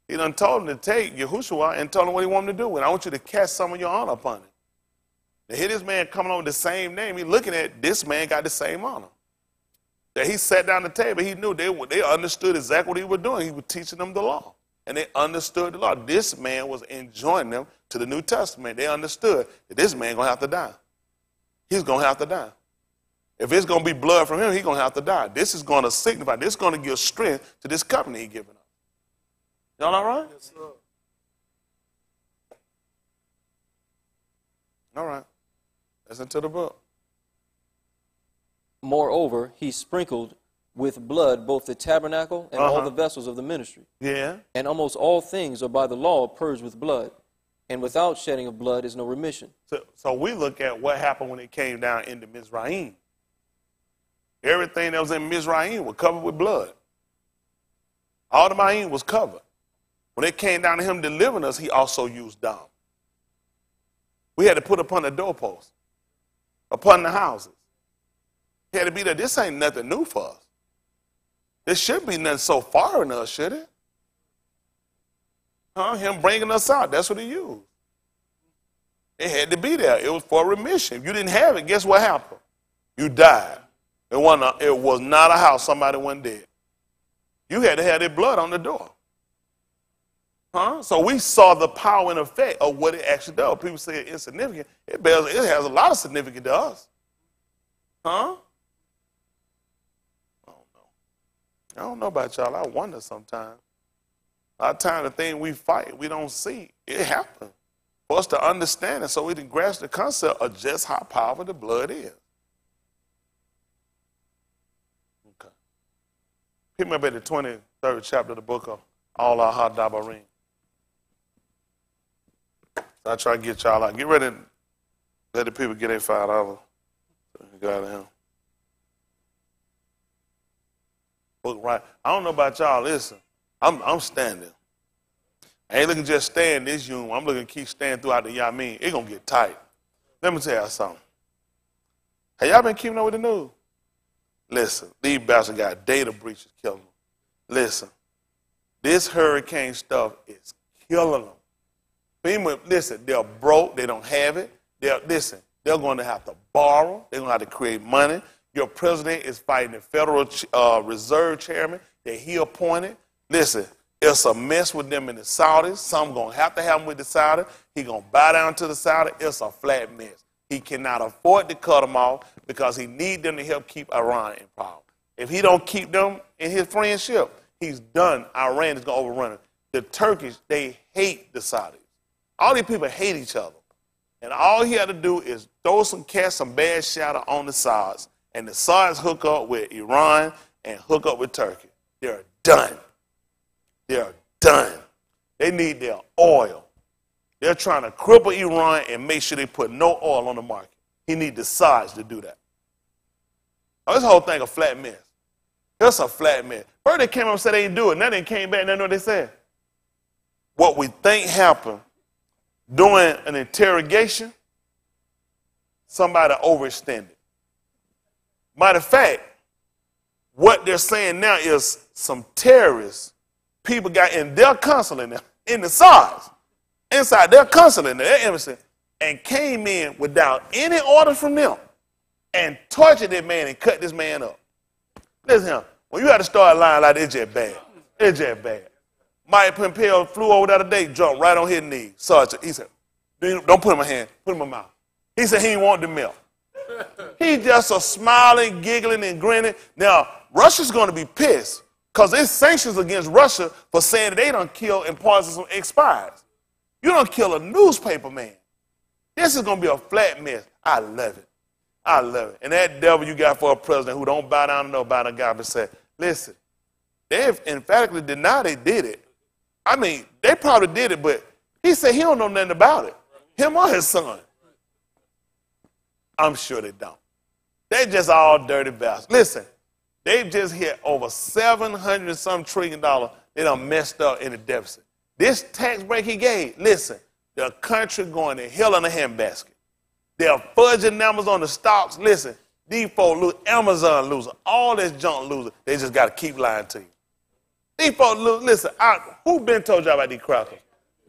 He done told them to take Yahushua and told him what he wanted to do. And I want you to cast some of your honor upon it. They hear this man coming on with the same name. He's looking at this man got the same honor. That he sat down at the table. He knew they understood exactly what he was doing. He was teaching them the law. And they understood the law. This man was enjoining them to the New Testament. They understood that this man going to have to die. He's going to have to die. If it's going to be blood from him, he's going to have to die. This is going to signify, this is going to give strength to this covenant he's giving us. Y'all all right? Yes, sir. All right. Listen to the book. Moreover, he sprinkled with blood both the tabernacle and all the vessels of the ministry. Yeah. And almost all things are by the law purged with blood. And without shedding of blood is no remission. So we look at what happened when it came down into Mizraim. Everything that was in Mizraim was covered with blood. All the Ma'im was covered. When it came down to him delivering us, he also used dung. We had to put upon the doorpost, upon the houses. He had to be there. This ain't nothing new for us. This shouldn't be nothing so foreign to us, should it? Him bringing us out, that's what he used. It had to be there. It was for remission. If you didn't have it, guess what happened? You died. It was not a house somebody went dead. You had to have their blood on the door. So we saw the power and effect of what it actually does. People say it's insignificant. It has a lot of significance to us. I don't know about y'all. I wonder sometimes. A lot of times the thing we fight, we don't see. It happened. For us to understand it so we can grasp the concept of just how powerful the blood is. Okay. Pick me up at the 23rd chapter of the book of All Our Dabarim. I try to get y'all out. Get ready to let the people get their $5. Get out of here. Book right. I don't know about y'all. Listen, I'm standing. I ain't looking just stay in this room. I'm looking to keep staying throughout the Yamin. It's going to get tight. Let me tell y'all something. Have y'all been keeping up with the news? Listen, these bastards got data breaches killing them. Listen, this hurricane stuff is killing them. Listen, they're broke. They don't have it. They're going to have to borrow. They're going to have to create money. Your president is fighting the Federal Reserve chairman that he appointed. Listen, it's a mess with them in the Saudis. Some going to have them with the Saudis. He's going to bow down to the Saudis. It's a flat mess. He cannot afford to cut them off because he needs them to help keep Iran in power. If he don't keep them in his friendship, he's done. Iran is going to overrun him. The Turkish, they hate the Saudis. All these people hate each other. And all he had to do is throw some bad shadow on the Saudis. And the Saudis hook up with Iran and hook up with Turkey. They're done. They're done. They need their oil. They're trying to cripple Iran and make sure they put no oil on the market. He needs the Saudis to do that. Oh, this whole thing a flat mess. It's a flat mess. First they came up and said they didn't do it. Now they came back and they know what they said. What we think happened during an interrogation, somebody overextended. Matter of fact, what they're saying now is some terrorists, people got in their consulate now, in the SARS, inside their consulate, their embassy, and came in without any orders from them and tortured that man and cut this man up. Listen, when you have to start lying like that, it's just bad. It's just bad. Mike Pompeo flew over the other day, jumped right on his knee. Sergeant, he said, don't put him in my hand, put him in my mouth. He said he didn't want the milk. He just a smiling, giggling, and grinning. Now, Russia's going to be pissed because there's sanctions against Russia for saying that they done kill and poison some expires. You done kill a newspaper man. This is going to be a flat mess. I love it. I love it. And that devil you got for a president who don't bow down to nobody, a guy but say, listen, they emphatically deny they did it. I mean, they probably did it, but he said he don't know nothing about it. Him or his son. I'm sure they don't. They just all dirty bastards. Listen, they just hit over $700 trillion. They done messed up in the deficit. This tax break he gave, listen, the country going to hell in a handbasket. They're fudging numbers on the stocks. Listen, these folks lose, Amazon losing, all this junk losing. They just got to keep lying to you. These folks lose, listen, who been told y'all about these crackers?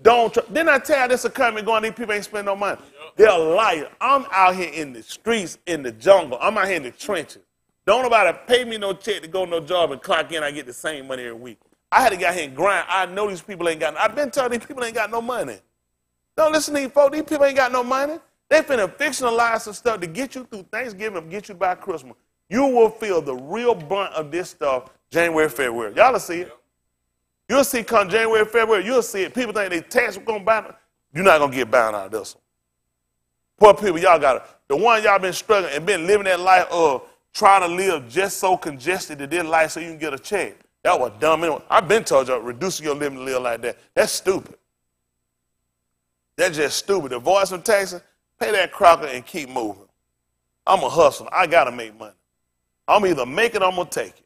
Didn't I tell you this economy going, these people ain't spending no money? They're liars. I'm out here in the streets, in the jungle. I'm out here in the trenches. Don't nobody pay me no check to go no job and clock in. I get the same money every week. I had to get here and grind. I know these people ain't got, I've been telling these people ain't got no money. Don't listen to these folks. These people ain't got no money. They finna fictionalize some stuff to get you through Thanksgiving, get you by Christmas. You will feel the real brunt of this stuff January, February. Y'all will see it. You'll see come January, February, you'll see it. People think they tax are going to buy. You're not going to get bound out of this one. Poor people, y'all got it. The one y'all been struggling and been living that life of trying to live just so congested to this life so you can get a check. That was dumb. Anyway, I've been told y'all reducing your living to live like that. That's stupid. That's just stupid. Avoid some taxes, pay that cracker and keep moving. I'm a hustler. I got to make money. I'm either make it or I'm going to take it.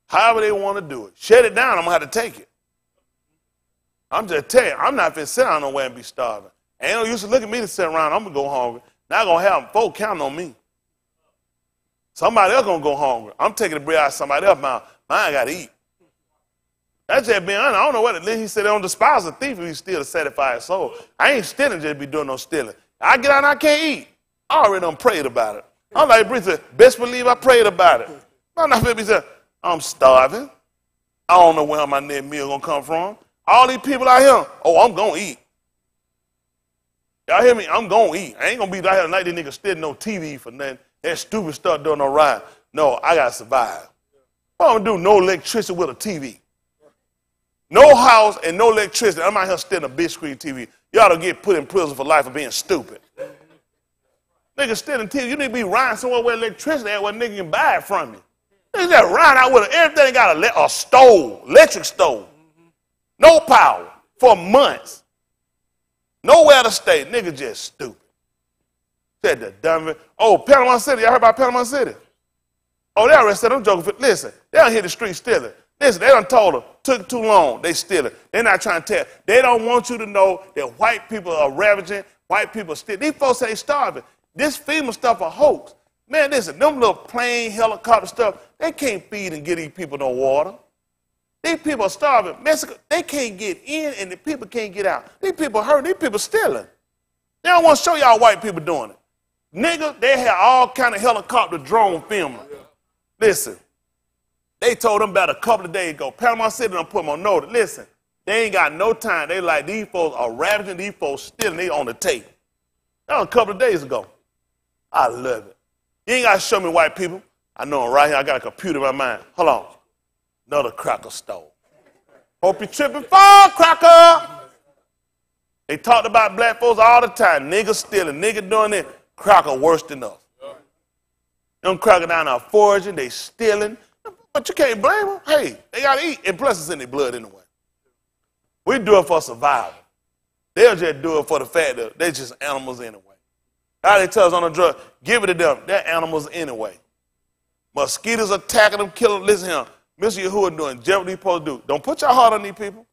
However they want to do it. Shut it down, I'm going to have to take it. I'm just telling you, I'm not finna sit down nowhere and be starving. Ain't no use to look at me to sit around, I'm going to go hungry. Not going to have folk counting on me. Somebody else going to go hungry. I'm taking the bread out of somebody else's mouth. Mine got to eat. That's just being honest. I don't know what he said. They don't despise a thief if he steal to satisfy his soul. I ain't stealing just be doing no stealing. I get out and I can't eat. I already done prayed about it. I'm like, Bree said, best believe I prayed about it. I'm not finna be saying, I'm starving. I don't know where my next meal gonna come from. All these people out here, oh, I'm gonna eat. Y'all hear me? I'm gonna eat. I ain't gonna be out here tonight, these niggas stealing no TV for nothing. That stupid stuff doing no right. No, I gotta survive. I don't do no electricity with a TV. No house and no electricity. I'm out here stealing a big screen TV. You ought to get put in prison for life for being stupid. Niggas stealing TV. You need to be riding somewhere where electricity at where nigga can buy it from you. Niggas just riding out with everything got a stove, electric stove. No power for months. Nowhere to stay. Nigga just stupid. Said the dumb. Oh, Panama City. Y'all heard about Panama City? Oh, they already said I'm joking. Listen, they don't hit the street stealing. Listen, they done told her, took too long, they stealing. They're not trying to tell. They don't want you to know that white people are ravaging, white people stealing. These folks say starving. This FEMA stuff a hoax. Man, listen, them little plane, helicopter stuff, they can't feed and get these people no water. These people are starving. Mexico, they can't get in and the people can't get out. These people hurting, these people stealing. They don't want to show y'all white people doing it. Nigga, they had all kind of helicopter drone filming. Listen. They told them about a couple of days ago. Panama City done put them on notice. Listen, they ain't got no time. They like, these folks are ravaging, these folks stealing, they on the tape. That was a couple of days ago. I love it. You ain't got to show me white people. I know them right here. I got a computer in my mind. Hold on. Another cracker stole. Hope you tripping fall, cracker. They talked about black folks all the time. Niggas stealing, nigga doing it. Cracker worse than us. Them cracker down there foraging, they stealing. But you can't blame them. Hey, they got to eat. And plus it's in their blood anyway. We do it for survival. They'll just do it for the fact that they're just animals anyway. How they tell us on the drug, give it to them. They're animals anyway. Mosquitoes attacking them, killing them. Listen here, Mr. Yahuwah doing just what he's supposed to do. Don't put your heart on these people.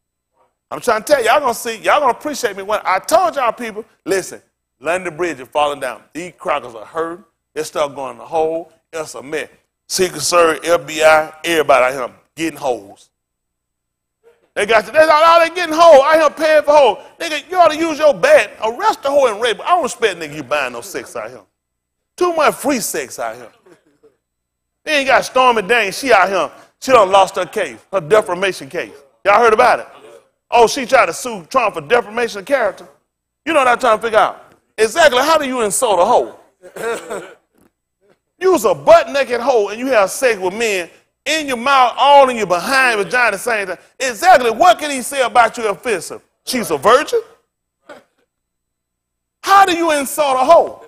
I'm trying to tell you, y'all going to see, y'all going to appreciate me when I told y'all people, listen, London Bridge is falling down. These crackers are hurting. They start going in the hole. It's a mess. Secret Service, FBI, everybody out here getting holes. They got to, that's all they getting holes. Out here paying for holes. Nigga, you ought to use your bat. Arrest the hoe and rape. I don't respect nigga you buying no sex out here. Too much free sex out here. They ain't got Stormy Daniels. She out here. She done lost her case, her defamation case. Y'all heard about it? Oh, she tried to sue Trump for defamation of character. You know what I'm trying to figure out? Exactly how do you insult a hoe? Use a butt-naked hoe and you have sex with men in your mouth, all in your behind, vagina at the same time. Exactly what can he say about you offensive? She's a virgin? How do you insult a hoe?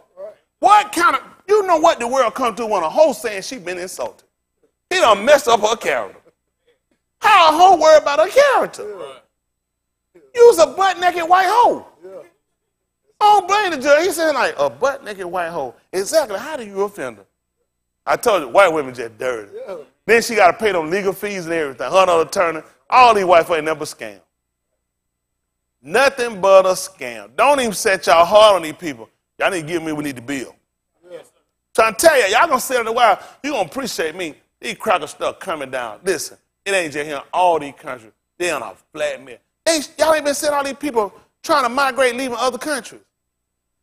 What kind of, you know what the world comes to when a hoe saying she been insulted? He done messed up her character. How a hoe worry about her character? Use a butt-naked white hoe. I don't blame the judge. He said like, a butt-naked white hoe. Exactly, how do you offend her? I told you, white women just dirty. Then she got to pay them legal fees and everything. Her and her attorney. All these white folks ain't never scam. Nothing but a scam. Don't even set y'all hard on these people. Y'all need to give me, we need the bill. Trying to tell you, y'all going to sit in a while, you going to appreciate me. These cracker stuff coming down. Listen, it ain't just here in all these countries. They on a flat mess. Y'all ain't been seeing all these people trying to migrate, leaving other countries.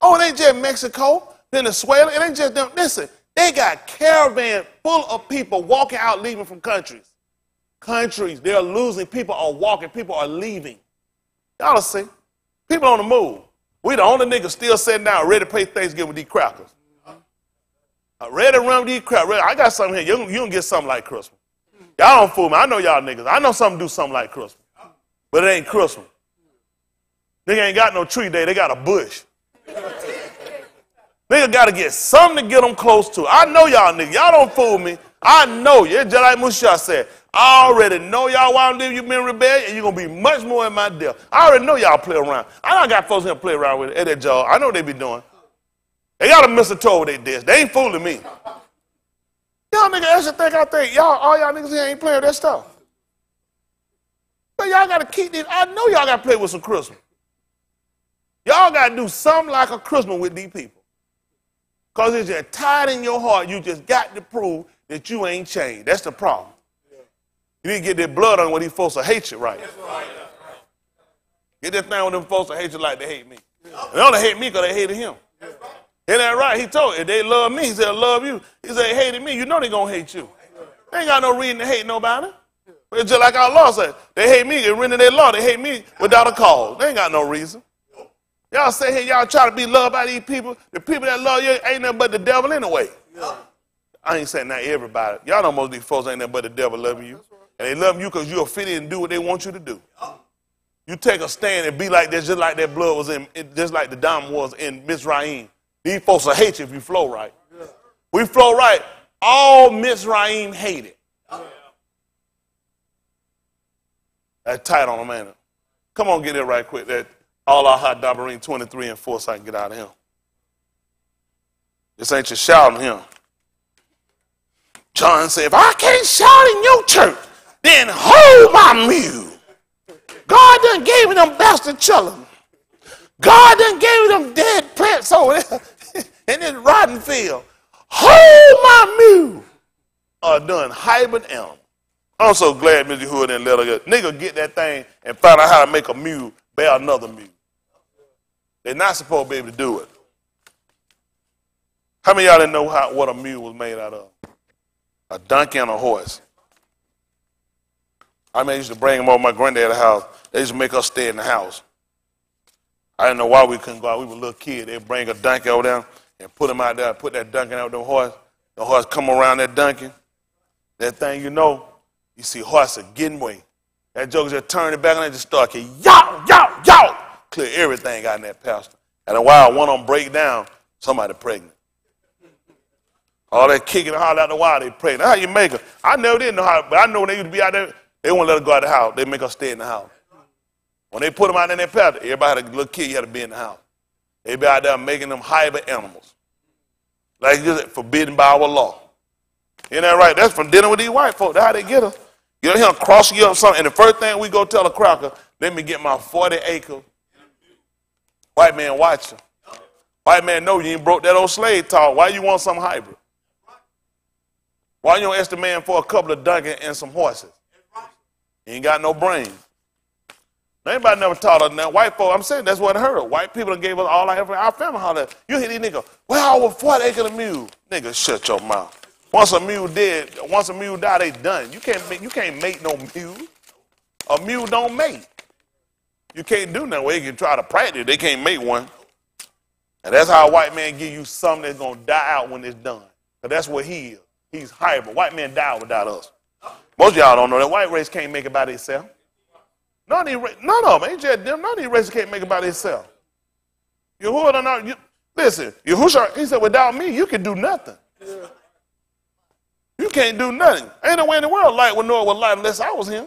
Oh, it ain't just Mexico, Venezuela. It ain't just them. Listen, they got caravans full of people walking out, leaving from countries. Countries, they're losing. People are walking. People are leaving. Y'all see. People on the move. We the only niggas still sitting down, ready to pay Thanksgiving with these crackers. Ready to run with these crackers. I got something here. You don't get something like Christmas. Y'all don't fool me. I know y'all niggas. I know something do something like Christmas. But it ain't Christmas. Nigga ain't got no tree day. They got a bush. Nigga got to get something to get them close to. I know y'all niggas. Y'all don't fool me. I know you. It's just like Musha said. I already know y'all while I'm living, you've been rebellious, and you're going to be much more in my death. I already know y'all play around. I don't got folks here to play around with it at that job. I know what they be doing. They got a mistletoe with their desk. They ain't fooling me. Y'all niggas actually think I think all y'all niggas here ain't playing with that stuff. But y'all got to keep this. I know y'all got to play with some Christmas. Y'all got to do something like a Christmas with these people. Because it's just tied in your heart. You just got to prove that you ain't changed. That's the problem. You need to get that blood on when these folks will hate you, right? Get that thing with them folks that hate you like they hate me. They only hate me because they hated him. Ain't that right? He told you, if they love me, he said, love you. He said, they hated me. You know they going to hate you. They ain't got no reason to hate nobody. It's just like our law said. They hate me. They render their law. They hate me without a cause. They ain't got no reason. Y'all say here, y'all try to be loved by these people. The people that love you ain't nothing but the devil anyway. I ain't saying not everybody. Y'all know most of these folks ain't nothing but the devil loving you. And they love you because you're fit in and do what they want you to do. You take a stand and be like this, just like that blood was in, just like the diamond was in Mizraim. These folks will hate you if you flow right. We flow right. All Mizraim hate it. That's tight on them, man. Come on, get it right quick. That all our hot Dabarine 23 and 4 so I can get out of here. This ain't just shouting him. John said, if I can't shout in your church, then hold my mule. God done gave me them bastard children. God done gave me them dead plants over there in this rotten field. Hold my mule. Done hybrid animal. I'm so glad Mr. Hood didn't let her go. Nigga get that thing and find out how to make a mule bear another mule. They're not supposed to be able to do it. How many of y'all didn't know what a mule was made out of? A donkey and a horse. I used to bring them over to my granddad's house. They used to make us stay in the house. I didn't know why we couldn't go out. We were little kids. They'd bring a donkey over there and put him out there, put that donkey out with the horse. The horse come around that donkey. That thing, you know, you see horses getting away. That joker just turned it back and they just started yow, yow, yow. Clear everything out in that pasture. And a while one of them break down, somebody pregnant. All that kicking and holler out the wild, they pregnant. How you make her? I never did know how, but I know when they used to be out there, they won't let her go out of the house. They make her stay in the house. When they put them out in that pasture, everybody had a little kid, you had to be in the house. They be out there making them hybrid animals. Like just forbidden by our law. Isn't that right? That's from dealing with these white folks. That's how they get us. You know, him crossing you up something, and the first thing we go tell a cracker, let me get my 40-acre. White man watch you. White man know you ain't broke that old slave talk. Why you want some hybrid? Why you don't ask the man for a couple of donkeys and some horses? He ain't got no brain. Anybody never taught us that. White folk, I'm saying that's what I heard. White people gave us all our family holler. You hear these niggas, well, with 40 acres of mule. Nigga, shut your mouth. Once a mule died, they done. You can't make no mule. A mule don't mate. You can't do nothing. Well, they can try to practice. They can't make one. And that's how a white man give you something that's going to die out when it's done. Because that's what he is. He's hybrid. White men die without us. Most of y'all don't know that white race can't make it by themselves. None of them. Ain't just them. None of these races can't make it by themselves. Listen, Yahushua, he said, without me, you can do nothing. You can't do nothing. Ain't no way in the world light would know it was light unless I was him.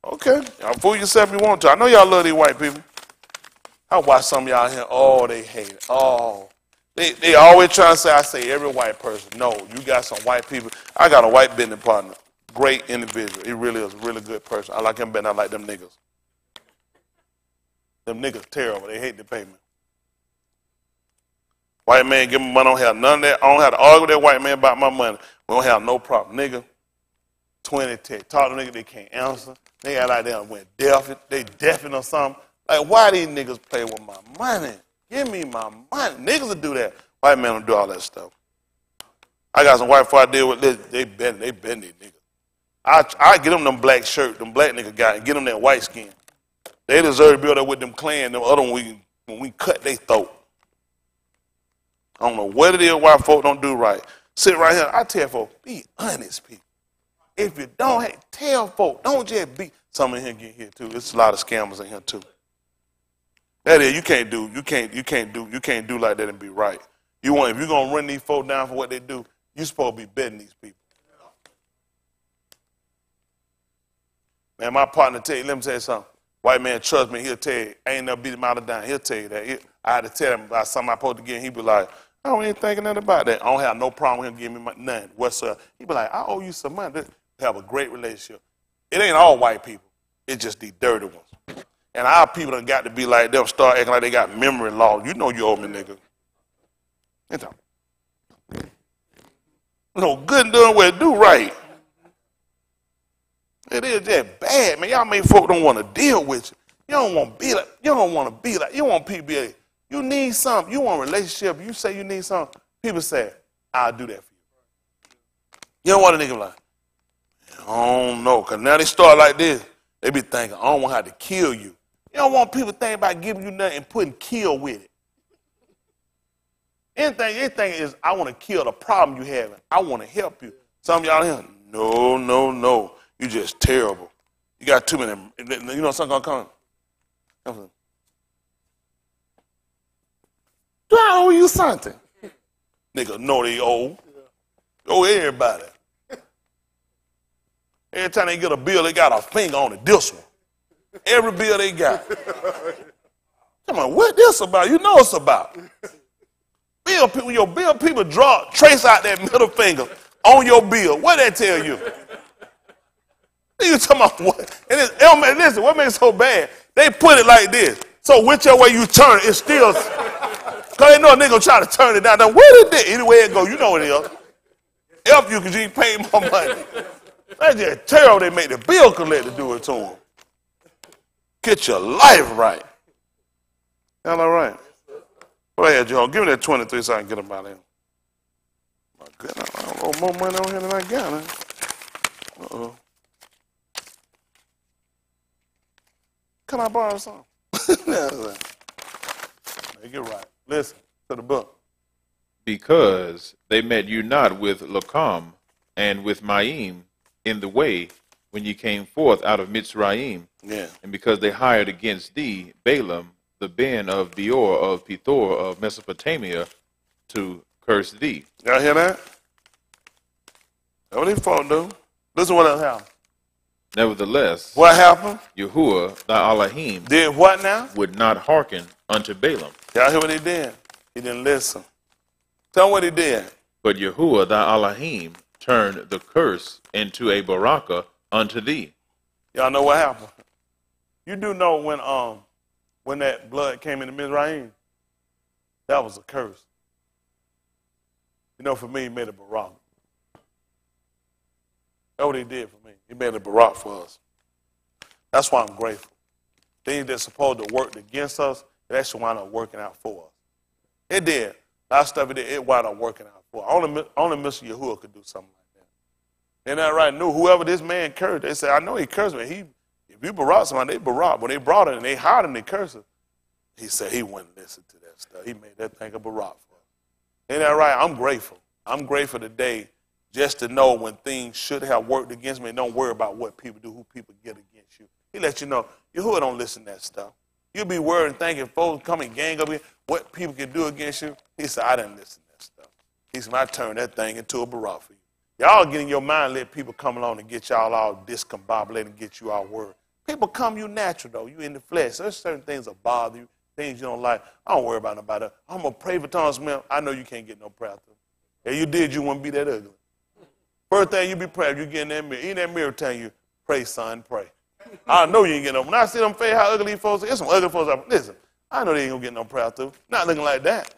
Okay, y'all fool yourself if you want to. I know y'all love these white people. I watch some of y'all here, oh, they hate it. Oh, they always trying to say, I say every white person. No, you got some white people. I got a white business partner, great individual. He really is a really good person. I like him better than I like them niggas. Them niggas terrible. They hate the payment. White man give me money, I don't have none of that. I don't have to argue with that white man about my money. We don't have no problem. Nigga, 20 text. Talk to niggas, they can't answer. They got like they went deaf. They deafing or something. Like, why these niggas play with my money? Give me my money. Niggas will do that. White men don't do all that stuff. I got some white folk I deal with, they bend these niggas. I get them black shirt, them black niggas got, and get them that white skin. They deserve to be there with them clan, them other ones when we cut their throat. I don't know what it is why folk don't do right. Sit right here, I tell folk, be honest, people. If you don't, tell folk, don't just be. Some in here get here too. There's a lot of scammers in here too. That is, you can't do like that and be right. If you're gonna run these folk down for what they do, you're supposed to be betting these people. Man, my partner tell you, let me tell you something. White man, trust me, he'll tell you, I ain't never beat him out of dime. He'll tell you that. I had to tell him about something I'm supposed to get him. He'd be like, I don't even think nothing about that. I don't have no problem with him giving me nothing whatsoever. He'd be like, I owe you some money. We have a great relationship. It ain't all white people. It's just the dirty ones. And our people done got to be like them, start acting like they got memory loss. You know you owe me, nigga. No good and doing what do right. It is just bad, man. Y'all make folk don't want to deal with you. You don't want to be like, you want people to be like, you need something. You want a relationship. You say you need something. People say, I'll do that for you. You don't want a nigga like, I don't know. Because now they start like this. They be thinking, I don't want to have to kill you. You don't want people to think about giving you nothing and putting kill with it. Anything is, I want to kill the problem you having. I want to help you. Some of y'all here, no. You just terrible. You got too many. You know something gonna come? Do I owe you something? Nigga, no, they owe. Owe everybody. Every time they get a bill, they got a finger on it. This one. Every bill they got. Come on, what this about? You know it's about. When your bill people trace out that middle finger on your bill. What that tell you? You talking about what? And listen, what makes it so bad? They put it like this. So whichever way you turn it, it's still. Because they know a nigga try to turn it down. Now, where did that? Anyway it go, you know what it is. Help you because you ain't paying more money. That's just terrible they make the bill collector do it to them. Get your life right. Y'all all right? What ahead, Joe? Give me that 23 so I can get them out of here. My goodness, I don't owe more money on here than I got. Uh-oh. Can I borrow some? Make it right. Listen to the book. Because they met you not with Lakam and with Maim in the way when you came forth out of Mizraim. Yeah. And because they hired against thee Balaam, the ben of Beor of Pethor of Mesopotamia, to curse thee. Y'all hear that? That's what they fought, dude. Listen what else happened. Nevertheless, what happened? Yahuwah, thy Elohim, did what now? Would not hearken unto Balaam. Y'all hear what he did? He didn't listen. Tell him what he did. But Yahuwah, thy Elohim, turned the curse into a baraka unto thee. Y'all know what happened? You do know when that blood came into Mizraim, that was a curse. You know, for me, he made a baraka. That's what he did for me. He made a barak for us. That's why I'm grateful. Things that's supposed to work against us, it actually wound up working out for us. It did. A lot of stuff it wound up working out for us. Only Mr. Yahuwah could do something like that. And I right knew whoever this man cursed, they said, I know he cursed me. If you barack somebody, they barack. When they brought it and they hired him, they cursed him. He said he wouldn't listen to that stuff. He made that thing a barack for us. Ain't that right? I'm grateful. I'm grateful today just to know when things should have worked against me. Don't worry about what people do, who people get against you. He let you know, Yahuwah don't listen to that stuff. You'll be worried and thinking folks come and gang up here, what people can do against you. He said, I didn't listen to that stuff. He said, I turned that thing into a barack for you. Y'all get in your mind, let people come along and get y'all all discombobulated and get you all worried. People come you natural, though. You in the flesh. There's certain things that bother you, things you don't like. I don't worry about nobody. I'm going to pray for Thomas Smith. I know you can't get no prayer through. If you did, you wouldn't be that ugly. First thing you be praying, you get in that mirror. In that mirror telling you, pray, son, pray. I know you ain't getting no. When I see them face how ugly these folks are, it's some ugly folks. Listen, I know they ain't going to get no prayer through. Not looking like that.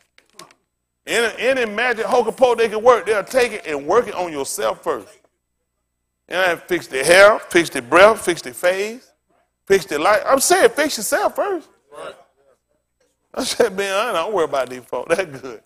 Any magic hocus pocus they can work, they'll take it and work it on yourself first. And fix their hair, fix their breath, fix their face, fix their life. I'm saying fix yourself first. Right. I said, man, I don't worry about these folks. That's good.